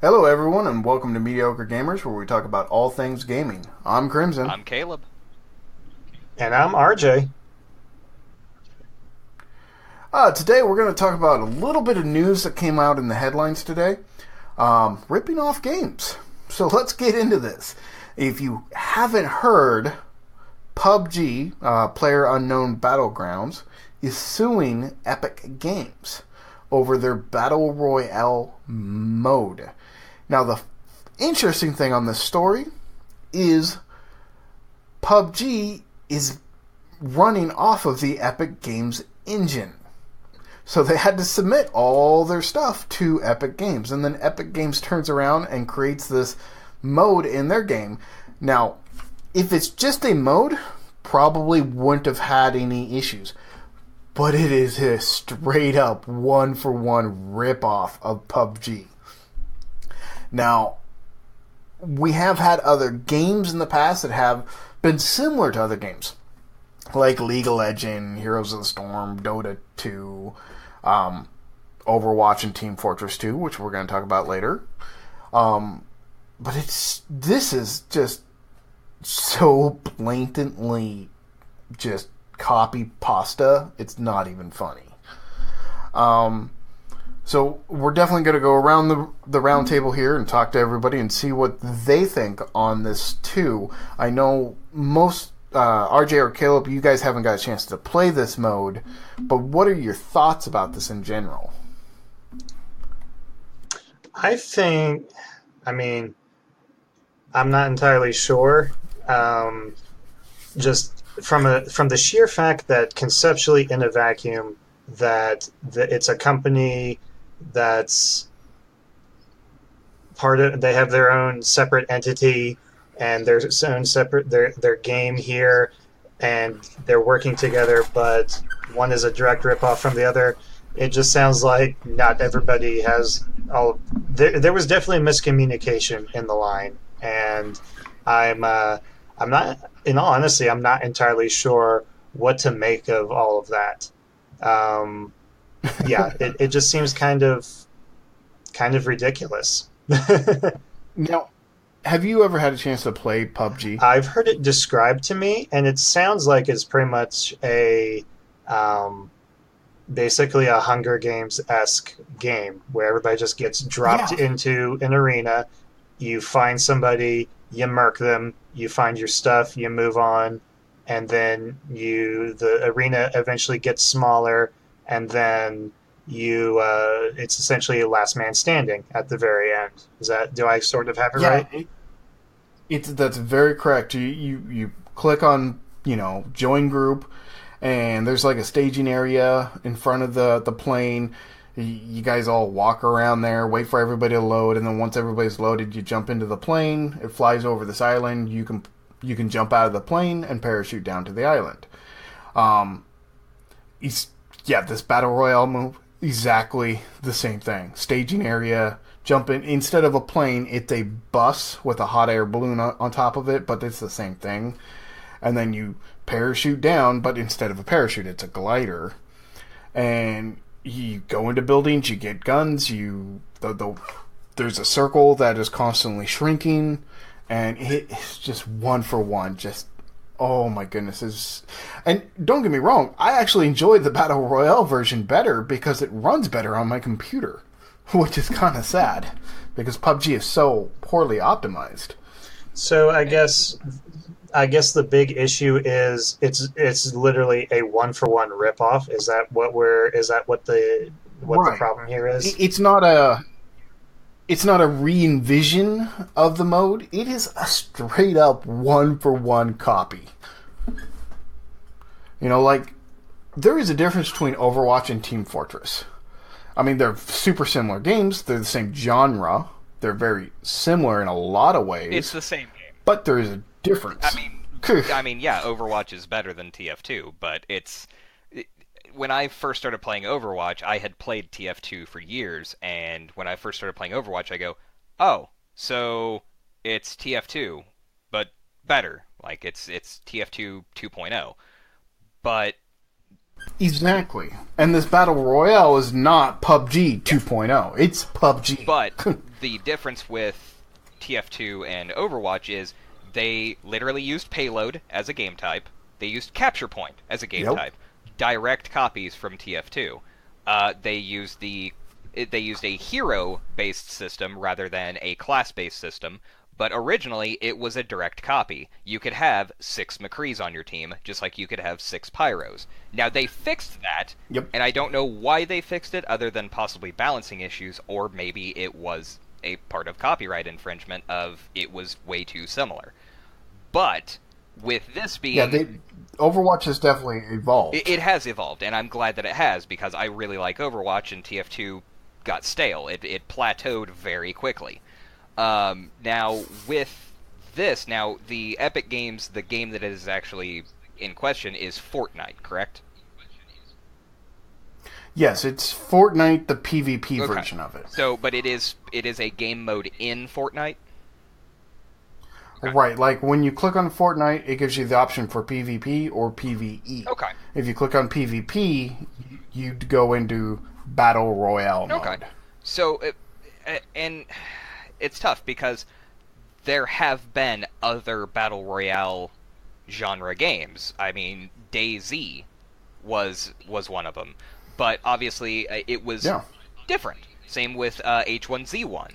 Hello, everyone, and welcome to Mediocre Gamers, where we talk about all things gaming. I'm Crimson. I'm Caleb. And I'm RJ. Today, we're going to talk about a little bit of news that came out in the headlines today, ripping off games. So let's get into this. If you haven't heard, PUBG, PlayerUnknown Battlegrounds, is suing Epic Games over their Battle Royale mode. Now, the interesting thing on this story is PUBG is running off of the Epic Games engine. So they had to submit all their stuff to Epic Games, and then Epic Games turns around and creates this mode in their game. Now, if it's just a mode, probably wouldn't have had any issues. But it is a straight up one-for-one rip-off of PUBG. Now, we have had other games in the past that have been similar to other games, like League of Legends, Heroes of the Storm, Dota 2, Overwatch, and Team Fortress 2, which we're going to talk about later. But this is just so blatantly just copy pasta, it's not even funny. So we're definitely going to go around the round table here and talk to everybody and see what they think on this too. I know most RJ or Caleb, you guys haven't got a chance to play this mode, but what are your thoughts about this in general? I'm not entirely sure. Just from the sheer fact that conceptually in a vacuum that it's a company that's they have their own separate entity and their own separate their game here, and they're working together, but one is a direct ripoff from the other. It just sounds like not everybody has all. There was definitely miscommunication in the line, and I'm not, in all honesty, I'm not entirely sure what to make of all of that. It just seems kind of ridiculous. Now, have you ever had a chance to play PUBG? I've heard it described to me, and it sounds like it's pretty much basically a Hunger Games-esque game where everybody just gets dropped into an arena. You find somebody, you murk them, you find your stuff, you move on, and then the arena eventually gets smaller, and then it's essentially a last man standing at the very end. Do I sort of have it right? That's very correct. You click on, join group, and there's like a staging area in front of the plane. You guys all walk around there, wait for everybody to load, and then once everybody's loaded, you jump into the plane. It flies over this island. You can jump out of the plane and parachute down to the island. This Battle Royale move, exactly the same thing. Staging area, jump in. Instead of a plane, it's a bus with a hot air balloon on top of it, but it's the same thing. And then you parachute down, but instead of a parachute, it's a glider. And you go into buildings, you get guns, there's a circle that is constantly shrinking, and it's just one for one, just, oh my goodness. And don't get me wrong, I actually enjoyed the Battle Royale version better because it runs better on my computer, which is kind of sad, because PUBG is so poorly optimized. So I guess the big issue is it's literally a one-for-one ripoff. Is that what the problem here is? It's not a re-envision of the mode. It is a straight up one-for-one copy. There is a difference between Overwatch and Team Fortress. I mean, they're super similar games. They're the same genre. They're very similar in a lot of ways. It's the same game. But there is a difference. Overwatch is better than TF2, but when I first started playing Overwatch, I had played TF2 for years, and when I first started playing Overwatch, I go, oh, so it's TF2, but better. Like, it's TF2 2.0. But exactly. And this Battle Royale is not PUBG 2.0. It's PUBG. But the difference with TF2 and Overwatch is they literally used payload as a game type. They used capture point as a game type. Direct copies from TF2. They used a hero-based system rather than a class-based system, but originally it was a direct copy. You could have 6 McCrees on your team, just like you could have 6 Pyros. Now, they fixed that, and I don't know why they fixed it, other than possibly balancing issues, or maybe it was a part of copyright infringement of it was way too similar. But with this being... Yeah, Overwatch has definitely evolved. It has evolved, and I'm glad that it has, because I really like Overwatch, and TF2 got stale. It plateaued very quickly. Now, with this, the Epic Games, the game that is actually in question is Fortnite, correct? Yes, it's Fortnite, the PvP version of it. So, but it is a game mode in Fortnite? Okay. Right, like when you click on Fortnite, it gives you the option for PvP or PvE. Okay. If you click on PvP, you'd go into Battle Royale mode. Okay. So, and it's tough because there have been other Battle Royale genre games. I mean, DayZ was one of them. But obviously, it was different. Same with H1Z1.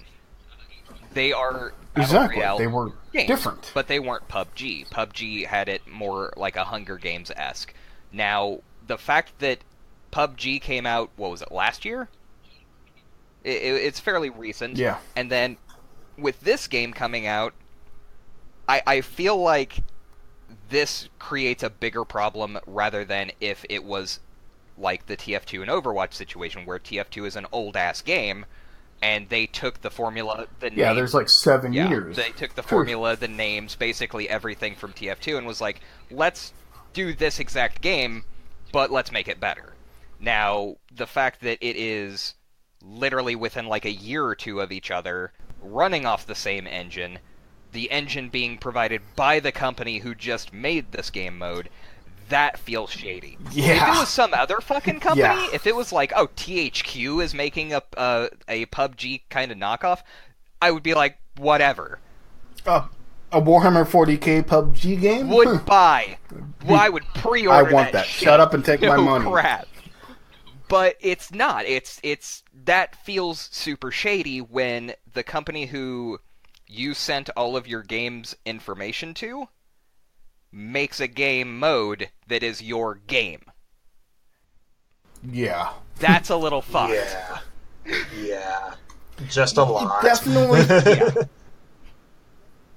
They are Battle Royale they were games, different. But they weren't PUBG. PUBG had it more like a Hunger Games-esque. Now, the fact that PUBG came out, what was it, last year? It's fairly recent. Yeah. And then, with this game coming out, I feel like this creates a bigger problem rather than if it was like the TF2 and Overwatch situation, where TF2 is an old-ass game, and they took the formula, the names... Yeah, there's like 7 years. They took the formula, the names, basically everything from TF2, and was like, let's do this exact game, but let's make it better. Now, the fact that it is literally within like a year or two of each other, running off the same engine, the engine being provided by the company who just made this game mode, that feels shady. Yeah. If it was some other fucking company, if it was like, oh, THQ is making a PUBG kind of knockoff, I would be like, whatever. A Warhammer 40k PUBG game? Would buy. Well, I would pre-order I want that. shit. Shut up and take my money. Crap. But it's not. It's that feels super shady when the company who you sent all of your game's information to makes a game mode that is your game. Yeah. That's a little fucked. Yeah. Just a lot.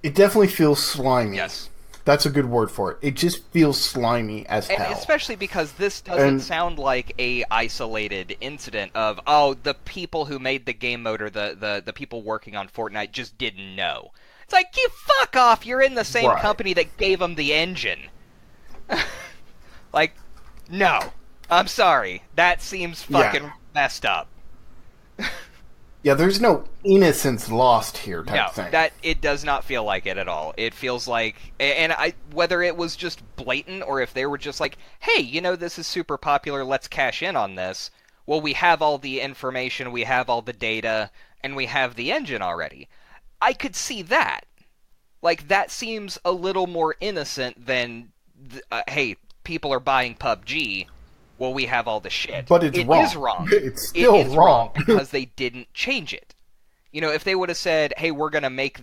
It definitely feels slimy. Yes. That's a good word for it. It just feels slimy as hell. And especially because this doesn't sound like a isolated incident of, oh, the people who made the game mode or the people working on Fortnite just didn't know. It's like, you fuck off, you're in the same company that gave them the engine. Like, no. I'm sorry. That seems fucking messed up. Yeah, there's no innocence lost here type thing. No, it does not feel like it at all. It feels like, and whether it was just blatant or if they were just like, hey, you know, this is super popular, let's cash in on this. Well, we have all the information, we have all the data, and we have the engine already. I could see that. Like, that seems a little more innocent than, hey, people are buying PUBG. Well, we have all the shit. But it's wrong. It is wrong. It's still wrong because they didn't change it. You know, if they would have said, "Hey, we're gonna make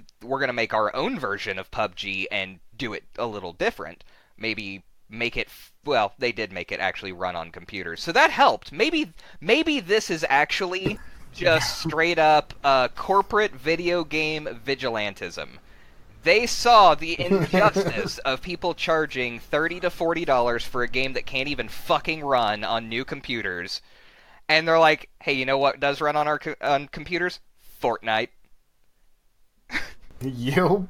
our own version of PUBG and do it a little different," maybe make it. Well, they did make it actually run on computers, so that helped. Maybe this is actually just straight up corporate video game vigilantism. They saw the injustice of people charging $30 to $40 for a game that can't even fucking run on new computers, and they're like, "Hey, you know what does run on computers? Fortnite." Yo.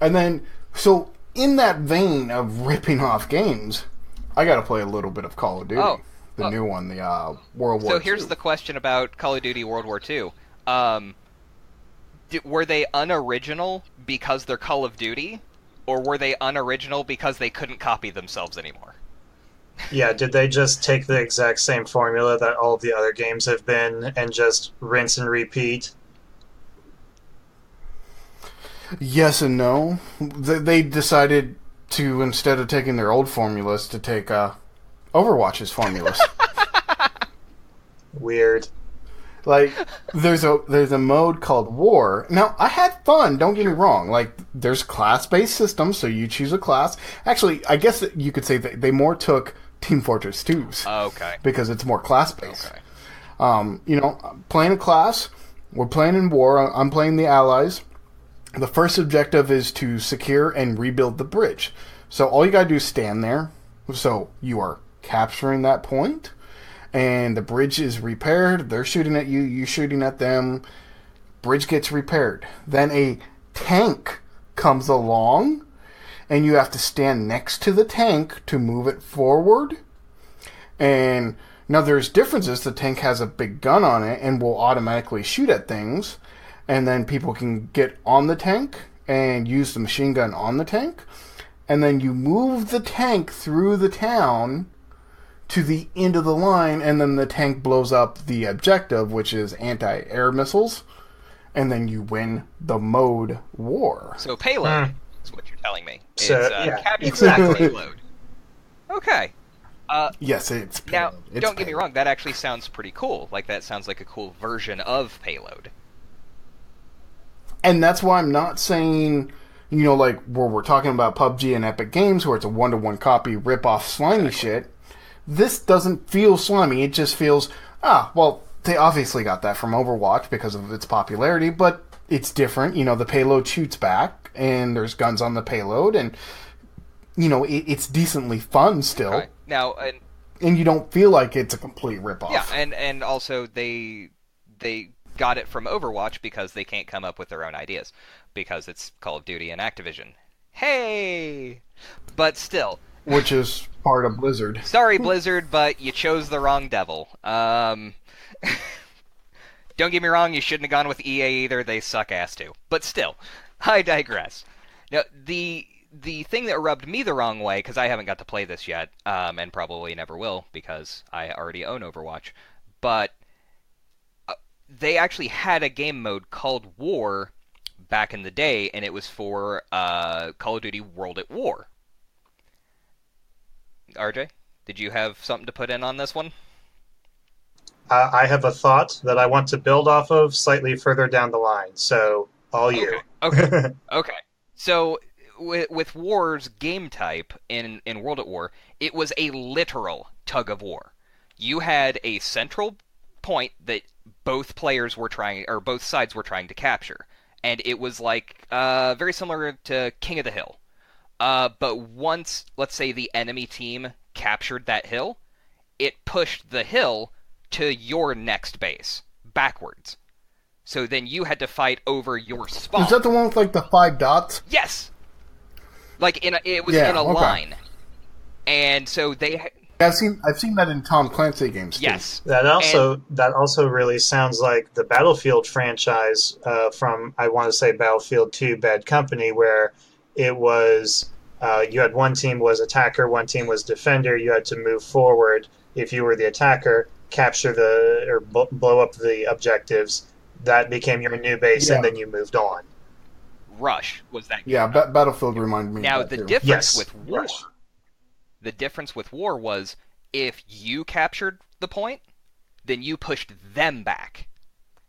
And then, so in that vein of ripping off games, I got to play a little bit of Call of Duty, the new one, the World War II. So here's the question about Call of Duty World War II. Were they unoriginal because they're Call of Duty, or were they unoriginal because they couldn't copy themselves anymore? Yeah, did they just take the exact same formula that all of the other games have been and just rinse and repeat? Yes and no. They decided to, instead of taking their old formulas, to take Overwatch's formulas. Weird. Like, there's a mode called War. Now, I had fun, don't get me wrong. Like, there's class-based systems, so you choose a class. Actually, I guess you could say that they more took Team Fortress 2's. Okay. Because it's more class-based. Okay. Playing a class, we're playing in War, I'm playing the Allies. The first objective is to secure and rebuild the bridge. So all you gotta do is stand there. So you are capturing that point, and the bridge is repaired. They're shooting at you, you shooting at them. Bridge gets repaired. Then a tank comes along, and you have to stand next to the tank to move it forward. And now there's differences. The tank has a big gun on it and will automatically shoot at things. And then people can get on the tank and use the machine gun on the tank. And then you move the tank through the town to the end of the line, and then the tank blows up the objective, which is anti-air missiles. And then you win the mode War. So payload is what you're telling me. It's So, yeah, capture exactly. that payload. Okay. Yes, it's Now, payload. It's don't get me payload. wrong, that actually sounds pretty cool. Like, that sounds like a cool version of payload. And that's why I'm not saying, like where we're talking about PUBG and Epic Games, where it's a one-to-one copy, rip-off slimy shit. This doesn't feel slimy. It just feels, well, they obviously got that from Overwatch because of its popularity, but it's different. The payload shoots back, and there's guns on the payload, and, it's decently fun still. Okay. Now, And you don't feel like it's a complete rip-off. yeah, and also they got it from Overwatch because they can't come up with their own ideas because it's Call of Duty and Activision. Hey, but still, Which is part of Blizzard. sorry Blizzard, but you chose the wrong devil. Don't get me wrong, you shouldn't have gone with EA either. They suck ass too. But still, I digress. Now, the thing that rubbed me the wrong way, because I haven't got to play this yet, and probably never will because I already own Overwatch, but they actually had a game mode called War back in the day, and it was for Call of Duty World at War. RJ, did you have something to put in on this one? I have a thought that I want to build off of slightly further down the line. So, all you. Okay. Okay. So, with War's game type in World at War, it was a literal tug of war. You had a central point that both sides were trying to capture, and it was like very similar to King of the Hill. But once, let's say, the enemy team captured that hill, it pushed the hill to your next base backwards. So then you had to fight over your spawn. Is that the one with like the 5 dots? Yes. Like it was Yeah, in a okay. line, and so they. I've seen that in Tom Clancy games too. Yes. That also really sounds like the Battlefield franchise from, I want to say, Battlefield 2 Bad Company, where it was you had one team was attacker, one team was defender. You had to move forward. If you were the attacker, capture blow up the objectives. That became your new base, and then you moved on. Rush was that. Yeah, Battlefield reminded me Now of that the too. difference with War. Rush. The difference with War was if you captured the point, then you pushed them back.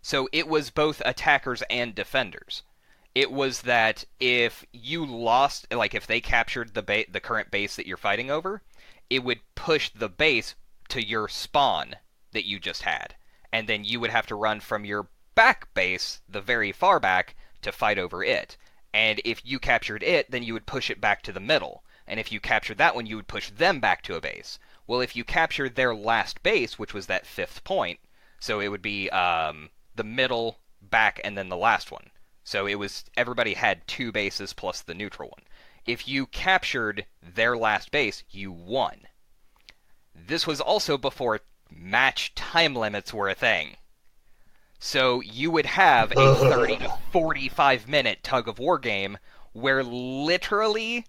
So it was both attackers and defenders. It was that if you lost, like if they captured the current base that you're fighting over, it would push the base to your spawn that you just had. And then you would have to run from your back base, the very far back, to fight over it. And if you captured it, then you would push it back to the middle. And if you captured that one, you would push them back to a base. Well, if you captured their last base, which was that 5th point, so it would be the middle, back, and then the last one. So it was everybody had 2 bases plus the neutral one. If you captured their last base, you won. This was also before match time limits were a thing. So you would have a 30 to 45 minute tug of war game where literally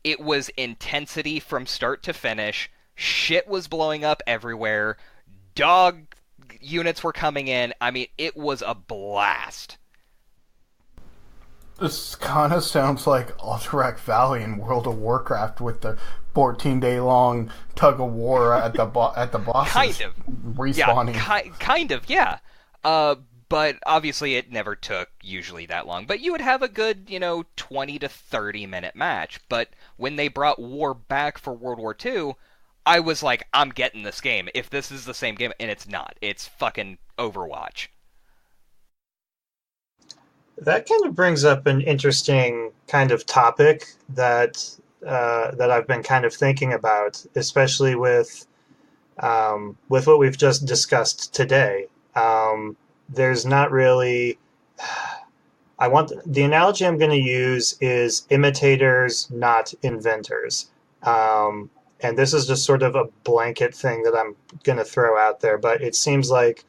it was intensity from start to finish. Shit was blowing up everywhere. Dog units were coming in. I mean, it was a blast. This kind of sounds like Alterac Valley in World of Warcraft with the 14-day long tug of war at the at the bosses Kind of. Yeah, respawning. kind of, yeah. But obviously it never took usually that long. But you would have a good, 20 to 30 minute match. But when they brought war back for World War II, I was like, I'm getting this game. If this is the same game, and it's not. It's fucking Overwatch. That kind of brings up an interesting kind of topic that I've been kind of thinking about, especially with what we've just discussed today. There's not really. I want the analogy I'm going to use is imitators, not inventors. And this is just sort of a blanket thing that I'm going to throw out there, but it seems like,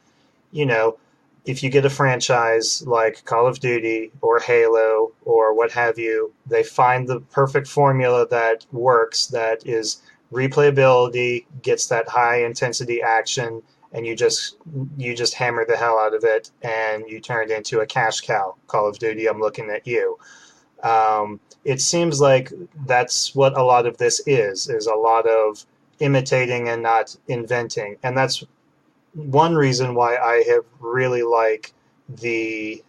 you know, if you get a franchise like Call of Duty or Halo or what have you, they find the perfect formula that works, that is replayability, gets that high intensity action, and you just hammer the hell out of it, and you turn it into a cash cow. Call of Duty, I'm looking at you. It seems like that's what a lot of this is a lot of imitating and not inventing, and one reason why I have really like the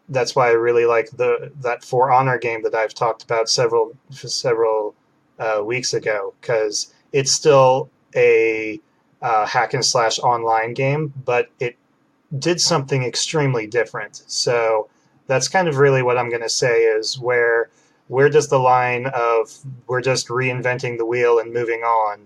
that's why I really like the that For Honor game that I've talked about several weeks ago, because it's still a hack and slash online game, but it did something extremely different. So that's kind of really what I'm going to say is where does the line of we're just reinventing the wheel and moving on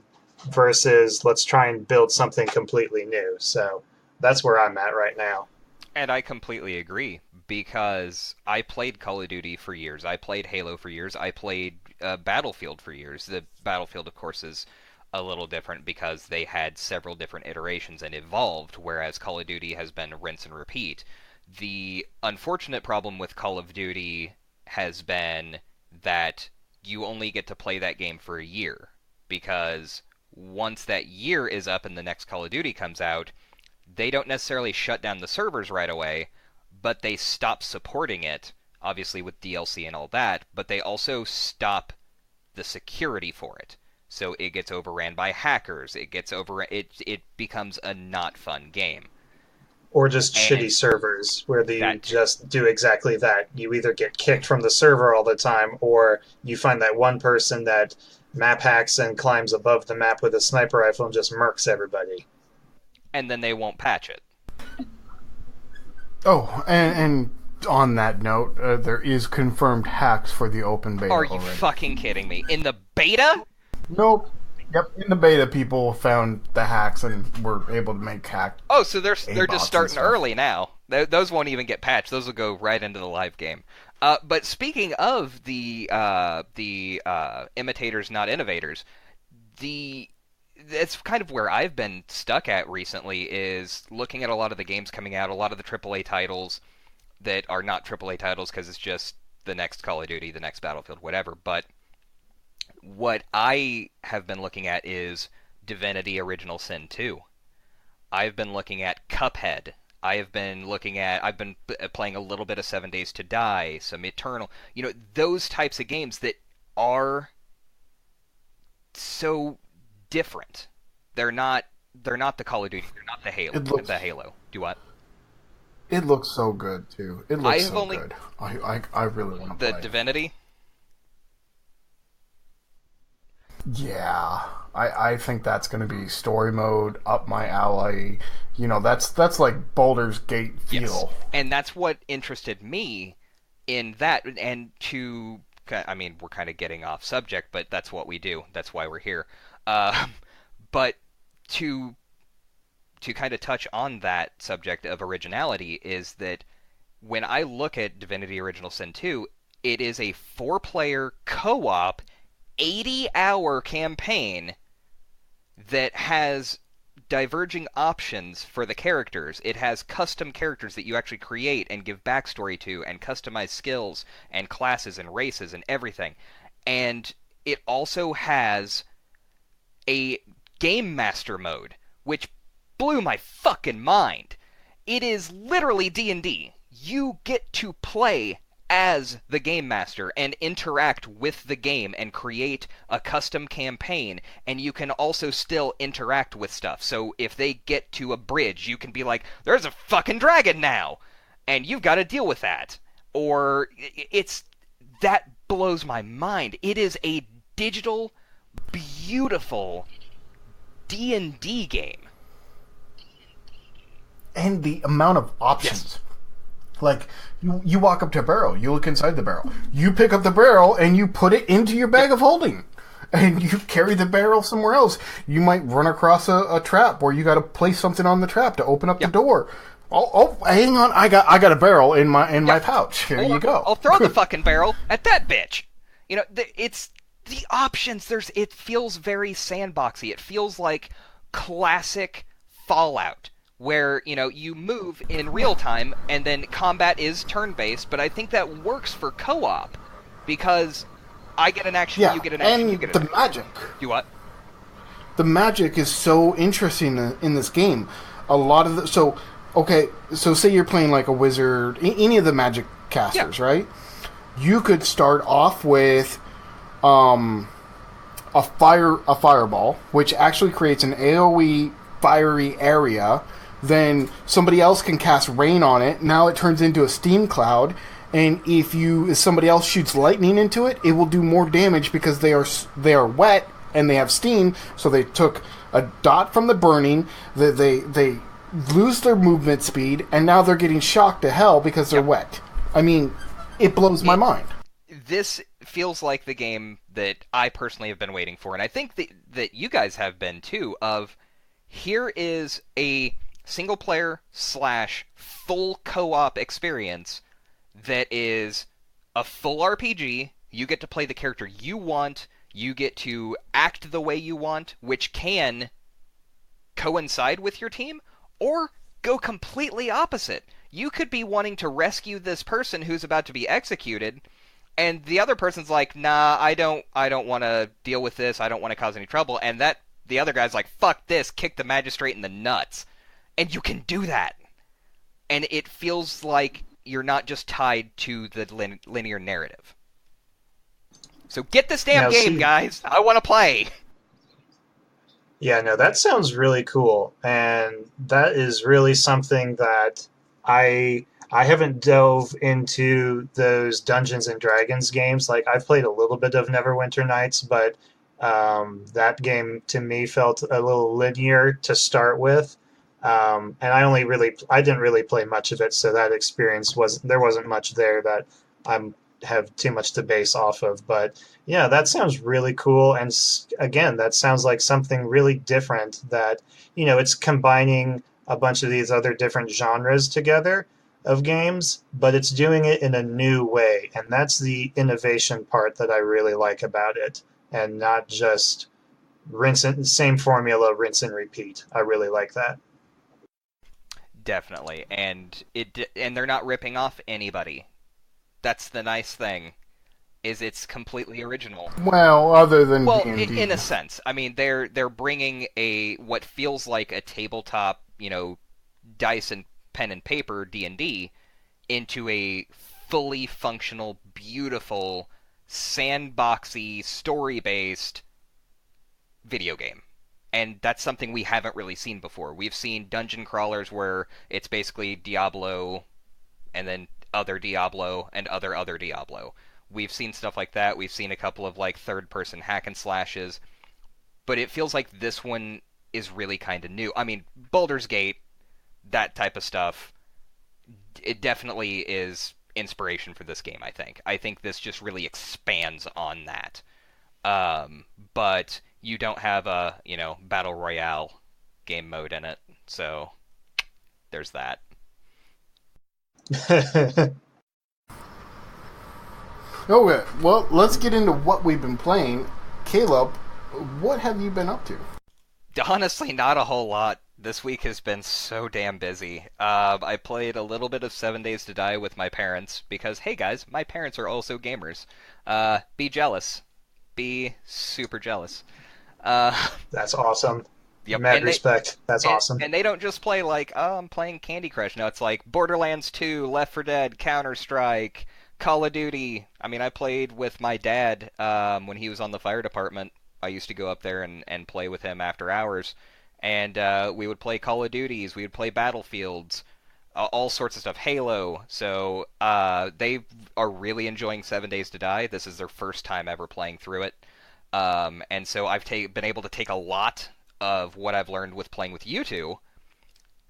versus let's try and build something completely new. So that's where I'm at right now. And I completely agree, because I played Call of Duty for years. I played Halo for years. I played Battlefield for years. The Battlefield, of course, is a little different because they had several different iterations and evolved, whereas Call of Duty has been rinse and repeat. The unfortunate problem with Call of Duty has been that you only get to play that game for a year, because once that year is up and the next Call of Duty comes out, they don't necessarily shut down the servers right away, but they stop supporting it, obviously with DLC and all that, but they also stop the security for it. So it gets overran by hackers. It becomes a not fun game. Or just And shitty servers where you that just do exactly that. You either get kicked from the server all the time, or you find that one person that map hacks and climbs above the map with a sniper rifle and just murks everybody. and then they won't patch it. Oh, and on that note, there is confirmed hacks for the open beta Are you already. fucking kidding me? In the beta? Nope. Yep, in the beta, people found the hacks and were able to make hack. Oh, so they're Aimbots just starting and stuff. early now. Those won't even get patched. Those will go right into the live game. But speaking of the imitators, not innovators, that's kind of where I've been stuck at recently, is looking at a lot of the games coming out, a lot of the AAA titles that are not AAA titles because it's just the next Call of Duty, the next Battlefield, whatever. But what I have been looking at is Divinity Original Sin 2. I've been looking at Cuphead. I've been playing a little bit of 7 Days to Die, some Eternal, those types of games that are so different. They're not the Call of Duty, they're not the Halo. Do what? It looks so good too. It looks good. I really want to play The Divinity? Yeah, I think that's going to be story mode up my alley. That's like Baldur's Gate feel. Yes. And that's what interested me in that. And we're kind of getting off subject, but that's what we do. That's why we're here. But to kind of touch on that subject of originality is that when I look at Divinity Original Sin 2, it is a 4-player co-op 80-hour campaign that has diverging options for the characters. It has custom characters that you actually create and give backstory to, and customize skills and classes and races and everything. And it also has a Game Master mode, which blew my fucking mind. It is literally D&D. you get to play as the game master and interact with the game and create a custom campaign, and you can also still interact with stuff. So if they get to a bridge, you can be like, there's a fucking dragon now, and you've got to deal with that. Or it's that blows my mind. It is a digital, beautiful D&D game. And the amount of options. Yes. Like, you walk up to a barrel, you look inside the barrel. You pick up the barrel and you put it into your bag of holding. And you carry the barrel somewhere else. You might run across a trap where you got to place something on the trap to open up the door. Oh, hang on! I got a barrel in my pouch. Here you go. I'll throw the fucking barrel at that bitch. You know, it's the options. It feels very sandboxy. It feels like classic Fallout, where, you know, you move in real time and then combat is turn-based, but I think that works for co-op because I get an action, you get an action, you get an action. And the magic. You what? The magic is so interesting in this game. A lot of so say you're playing like a wizard, any of the magic casters, right? You could start off with a fireball, which actually creates an AoE fiery area. Then somebody else can cast rain on it. Now it turns into a steam cloud, and if somebody else shoots lightning into it, it will do more damage because they are wet and they have steam. So they took a dot from the burning. They lose their movement speed, and now they're getting shocked to hell because they're wet. I mean, it blows my mind. This feels like the game that I personally have been waiting for, and I think that you guys have been too. Of here is a single-player / full co-op experience that is a full RPG. You get to play the character you want. You get to act the way you want, which can coincide with your team, or go completely opposite. You could be wanting to rescue this person who's about to be executed, and the other person's like, nah, I don't want to deal with this. I don't want to cause any trouble. And the other guy's like, fuck this, kick the magistrate in the nuts. And you can do that. And it feels like you're not just tied to the linear narrative. So get this damn game, guys. I want to play. Yeah, no, that sounds really cool. And that is really something that I haven't dove into those Dungeons and Dragons games. Like, I've played a little bit of Neverwinter Nights, but that game to me felt a little linear to start with. And I didn't really play much of it, so that experience there wasn't much there that I have too much to base off of. But yeah, that sounds really cool. And again, that sounds like something really different that, you know, it's combining a bunch of these other different genres together of games, but it's doing it in a new way. And that's the innovation part that I really like about it, and not just same formula, rinse and repeat. I really like that. Definitely, and they're not ripping off anybody. That's the nice thing, is it's completely original. Well, other than D&D. In a sense, I mean, they're bringing what feels like a tabletop, you know, dice and pen and paper D&D into a fully functional, beautiful, sandboxy, story-based video game. And that's something we haven't really seen before. We've seen dungeon crawlers where it's basically Diablo and then other Diablo and other Diablo. We've seen stuff like that. We've seen a couple of like third-person hack and slashes. But it feels like this one is really kind of new. I mean, Baldur's Gate, that type of stuff, it definitely is inspiration for this game, I think. I think this just really expands on that. But you don't have a, you know, Battle Royale game mode in it, so there's that. Okay, well, let's get into what we've been playing. Caleb, what have you been up to? Honestly, not a whole lot. This week has been so damn busy. I played a little bit of 7 Days to Die with my parents, because, hey guys, my parents are also gamers. Be jealous. Be super jealous. That's awesome. Yep. Mad respect. That's awesome. And they don't just play like, oh, I'm playing Candy Crush. No, it's like Borderlands 2, Left 4 Dead, Counter-Strike, Call of Duty. I mean, I played with my dad when he was on the fire department. I used to go up there and play with him after hours. And we would play Call of Duties. We would play Battlefields. All sorts of stuff. Halo. So they are really enjoying 7 Days to Die. This is their first time ever playing through it. And so I've been able to take a lot of what I've learned with playing with you two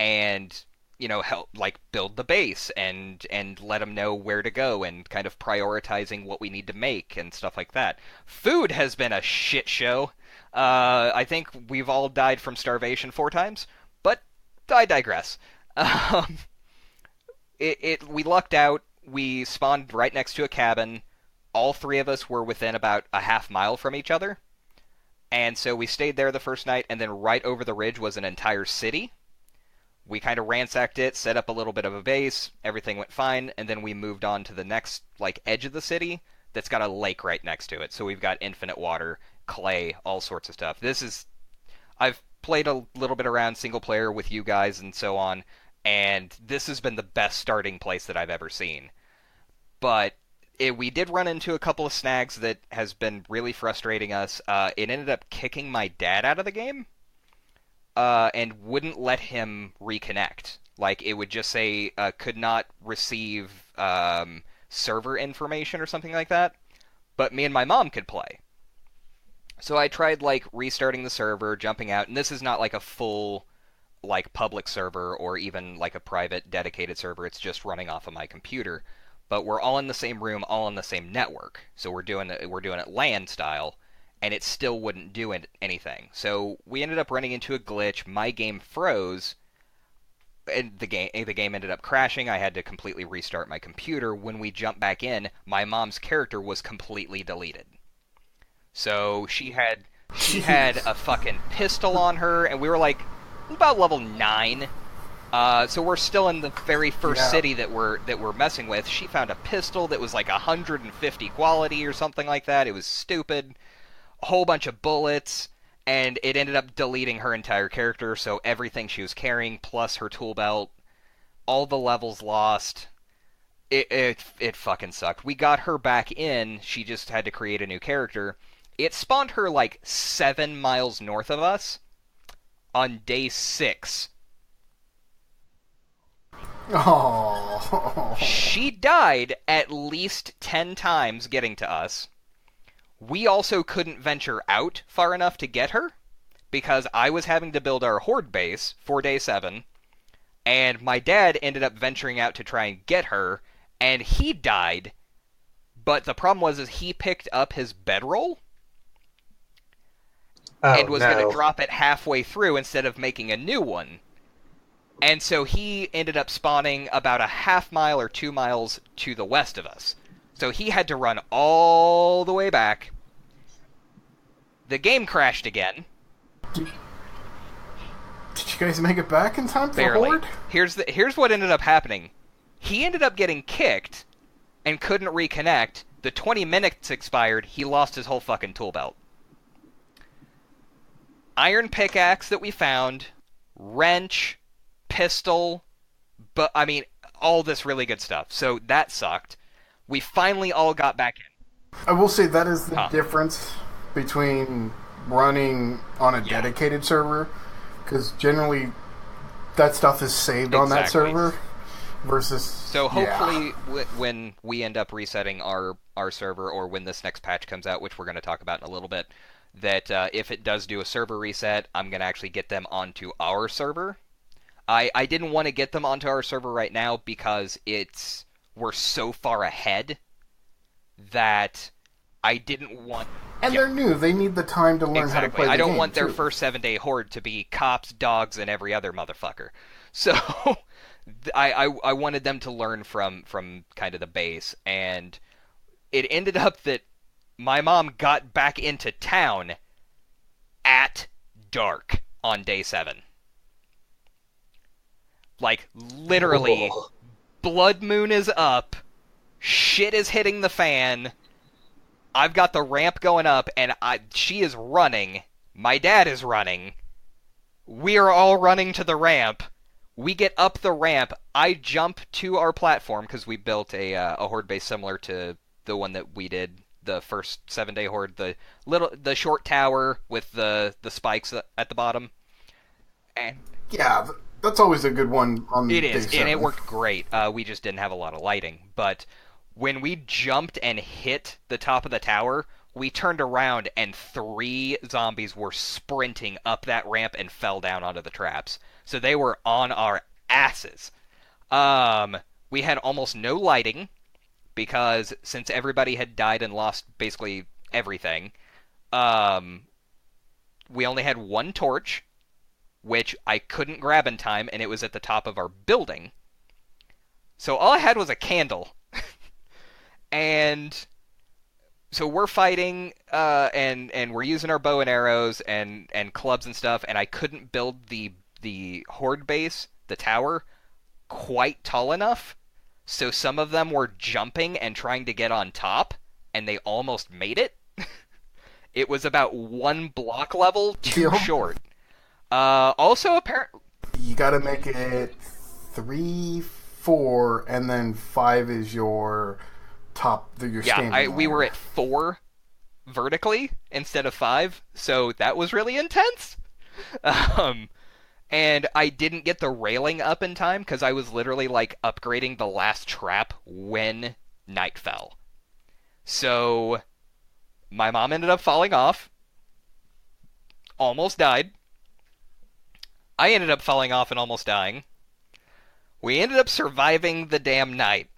and, you know, help like build the base and let them know where to go and kind of prioritizing what we need to make and stuff like that. Food has been a shit show. I think we've all died from starvation 4 times, but I digress. We lucked out. We spawned right next to a cabin. All 3 of us were within about a half mile from each other. And so we stayed there the first night, and then right over the ridge was an entire city. We kind of ransacked it, set up a little bit of a base, everything went fine, and then we moved on to the next like edge of the city that's got a lake right next to it. So we've got infinite water, clay, all sorts of stuff. I've played a little bit around single player with you guys and so on, and this has been the best starting place that I've ever seen. But we did run into a couple of snags that has been really frustrating us. It ended up kicking my dad out of the game and wouldn't let him reconnect. Like, it would just say, could not receive server information or something like that. But me and my mom could play. So I tried, like, restarting the server, jumping out, and this is not like a full, like, public server or even like a private dedicated server. It's just running off of my computer. But we're all in the same room, all on the same network. So we're doing it LAN style, and it still wouldn't do anything. So we ended up running into a glitch. My game froze, and the game ended up crashing. I had to completely restart my computer. When we jumped back in, my mom's character was completely deleted. So she had a fucking pistol on her, and we were like about level 9. So we're still in the very first city that we're messing with. She found a pistol that was like 150 quality or something like that. It was stupid. A whole bunch of bullets, and it ended up deleting her entire character, so everything she was carrying, plus her tool belt, all the levels lost. It fucking sucked. We got her back in. She just had to create a new character. It spawned her like 7 miles north of us on day 6. Oh. She died at least 10 times getting to us. We also couldn't venture out far enough to get her, because I was having to build our horde base for day 7, and my dad ended up venturing out to try and get her, and he died, but the problem was he picked up his bedroll and was going to drop it halfway through instead of making a new one. And so he ended up spawning about a half mile or 2 miles to the west of us. So he had to run all the way back. The game crashed again. Did you guys make it back in time for Barely. Horde? Here's what ended up happening. He ended up getting kicked and couldn't reconnect. The 20 minutes expired. He lost his whole fucking tool belt. Iron pickaxe that we found, wrench, pistol, but I mean, all this really good stuff. So that sucked. We finally all got back in. I will say that is the difference between running on a dedicated server, because generally that stuff is saved on that server versus... So hopefully when we end up resetting our server, or when this next patch comes out, which we're going to talk about in a little bit, that if it does do a server reset, I'm going to actually get them onto our server. I didn't want to get them onto our server right now because we're so far ahead that I didn't want... And they're new. They need the time to learn how to play the game. I don't want their first 7-day horde to be cops, dogs, and every other motherfucker. So I wanted them to learn from kind of the base, and it ended up that my mom got back into town at dark on day 7. Like, literally, blood moon is up, shit is hitting the fan, I've got the ramp going up, and she is running, my dad is running, We are all running to the ramp. We get up the ramp. I jump to our platform because we built a horde base similar to the one that we did the first 7-day horde. The short tower with the spikes at the bottom. And Yeah, that's always a good one on it day is, 7. and it worked great. We just didn't have a lot of lighting. But when we jumped and hit the top of the tower, we turned around and 3 zombies were sprinting up that ramp and fell down onto the traps. So they were on our asses. We had almost no lighting because since everybody had died and lost basically everything, we only had 1 torch, which I couldn't grab in time, and it was at the top of our building. So all I had was a candle. And so we're fighting, and we're using our bow and arrows and clubs and stuff, and I couldn't build the horde base, the tower, quite tall enough. So some of them were jumping and trying to get on top, and they almost made it. It was about 1 block level too short. Also, apparently, you got to make it 3, 4, and then 5 is your top. Your standing. We were at 4 vertically instead of 5, so that was really intense. And I didn't get the railing up in time because I was literally like upgrading the last trap when night fell. So my mom ended up falling off, almost died. I ended up falling off and almost dying. We ended up surviving the damn night.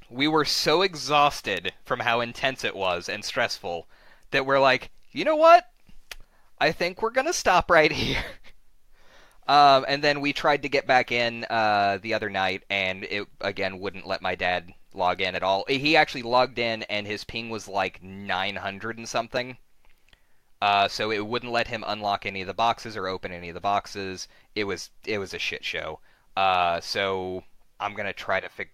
We were so exhausted from how intense it was and stressful that we're like, you know what? I think we're going to stop right here. And then we tried to get back in the other night, and it, again, wouldn't let my dad log in at all. He actually logged in, and his ping was like 900 and something. So it wouldn't let him unlock any of the boxes or open any of the boxes. It was a shit show. So I'm going to try to figure...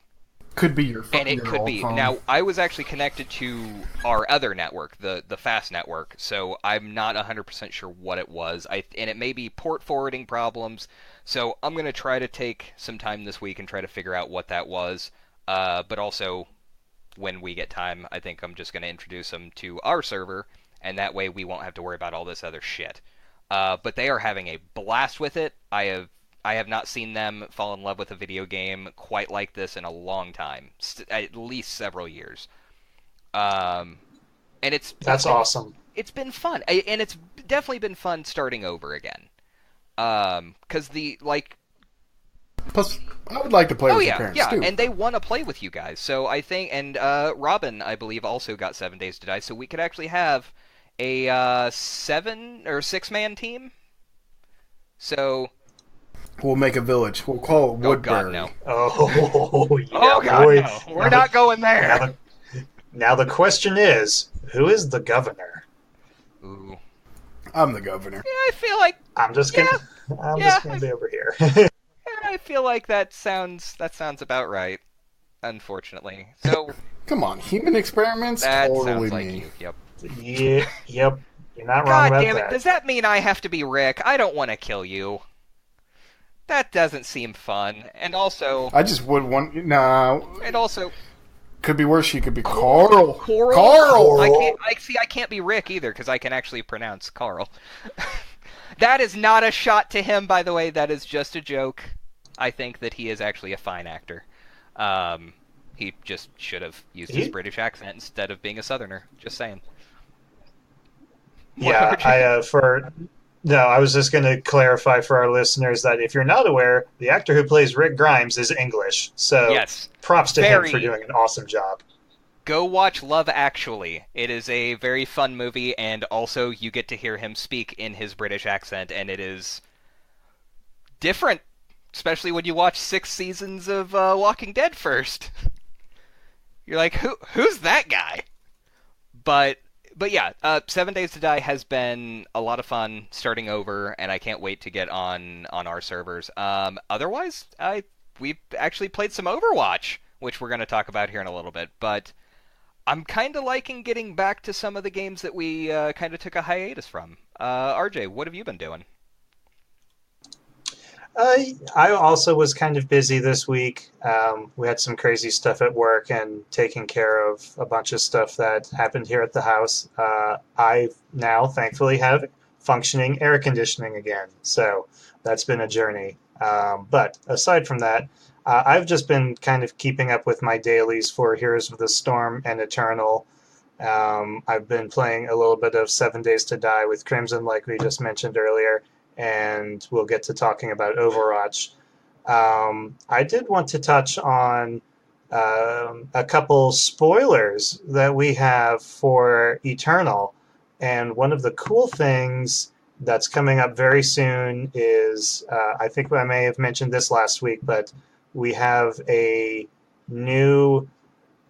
Could be your phone. And it could be. Phone. Now, I was actually connected to our other network, the fast network, so I'm not 100% sure what it was. And it may be port forwarding problems, so I'm going to try to take some time this week and try to figure out what that was. But also, when we get time, I think I'm just going to introduce them to our server, and that way we won't have to worry about all this other shit. But they are having a blast with it. I have not seen them fall in love with a video game quite like this in a long time, at least several years. And That's awesome. It's been fun, and it's definitely been fun starting over again. Because Plus, I would like to play with your parents too. And they want to play with you guys. So I think, and Robin, I believe, also got 7 Days to Die. So we could actually have a 7 or 6-man team. So. We'll make a village. We'll call it Woodbury. Oh, God, no. Oh, yeah, oh, God, boy. no. We're not going there. Now the question is, who is the governor? Ooh. I'm the governor. Yeah, I feel like... I'm just gonna be over here. I feel like that sounds about right, unfortunately. So... Come on, human experiments? That totally sounds like me. you, yep. Yeah, yep. You're not wrong God about damn it, that. does that mean I have to be Rick? I don't want to kill you. That doesn't seem fun. And also... I just would want... No. And also... Could be worse. She could be Carl. Carl! I can't be Rick either, because I can actually pronounce Carl. That is not a shot to him, by the way. That is just a joke. I think that he is actually a fine actor. He just should have used his British accent instead of being a Southerner. Just saying. Yeah, I was just going to clarify for our listeners that if you're not aware, the actor who plays Rick Grimes is English. So yes, props to him for doing an awesome job. Go watch Love Actually. It is a very fun movie, and also you get to hear him speak in his British accent, and it is different, especially when you watch 6 seasons of Walking Dead first. You're like, who's that guy? But yeah, 7 Days to Die has been a lot of fun starting over, and I can't wait to get on our servers. Otherwise, we've actually played some Overwatch, which we're going to talk about here in a little bit. But I'm kind of liking getting back to some of the games that we kind of took a hiatus from. RJ, what have you been doing? I also was kind of busy this week. We had some crazy stuff at work and taking care of a bunch of stuff that happened here at the house. I now, thankfully, have functioning air conditioning again. So that's been a journey. But aside from that, I've just been kind of keeping up with my dailies for Heroes of the Storm and Eternal. I've been playing a little bit of 7 Days to Die with Crimson, like we just mentioned earlier, and we'll get to talking about Overwatch. I did want to touch on a couple spoilers that we have for Eternal, and one of the cool things that's coming up very soon is, I think I may have mentioned this last week, but we have a new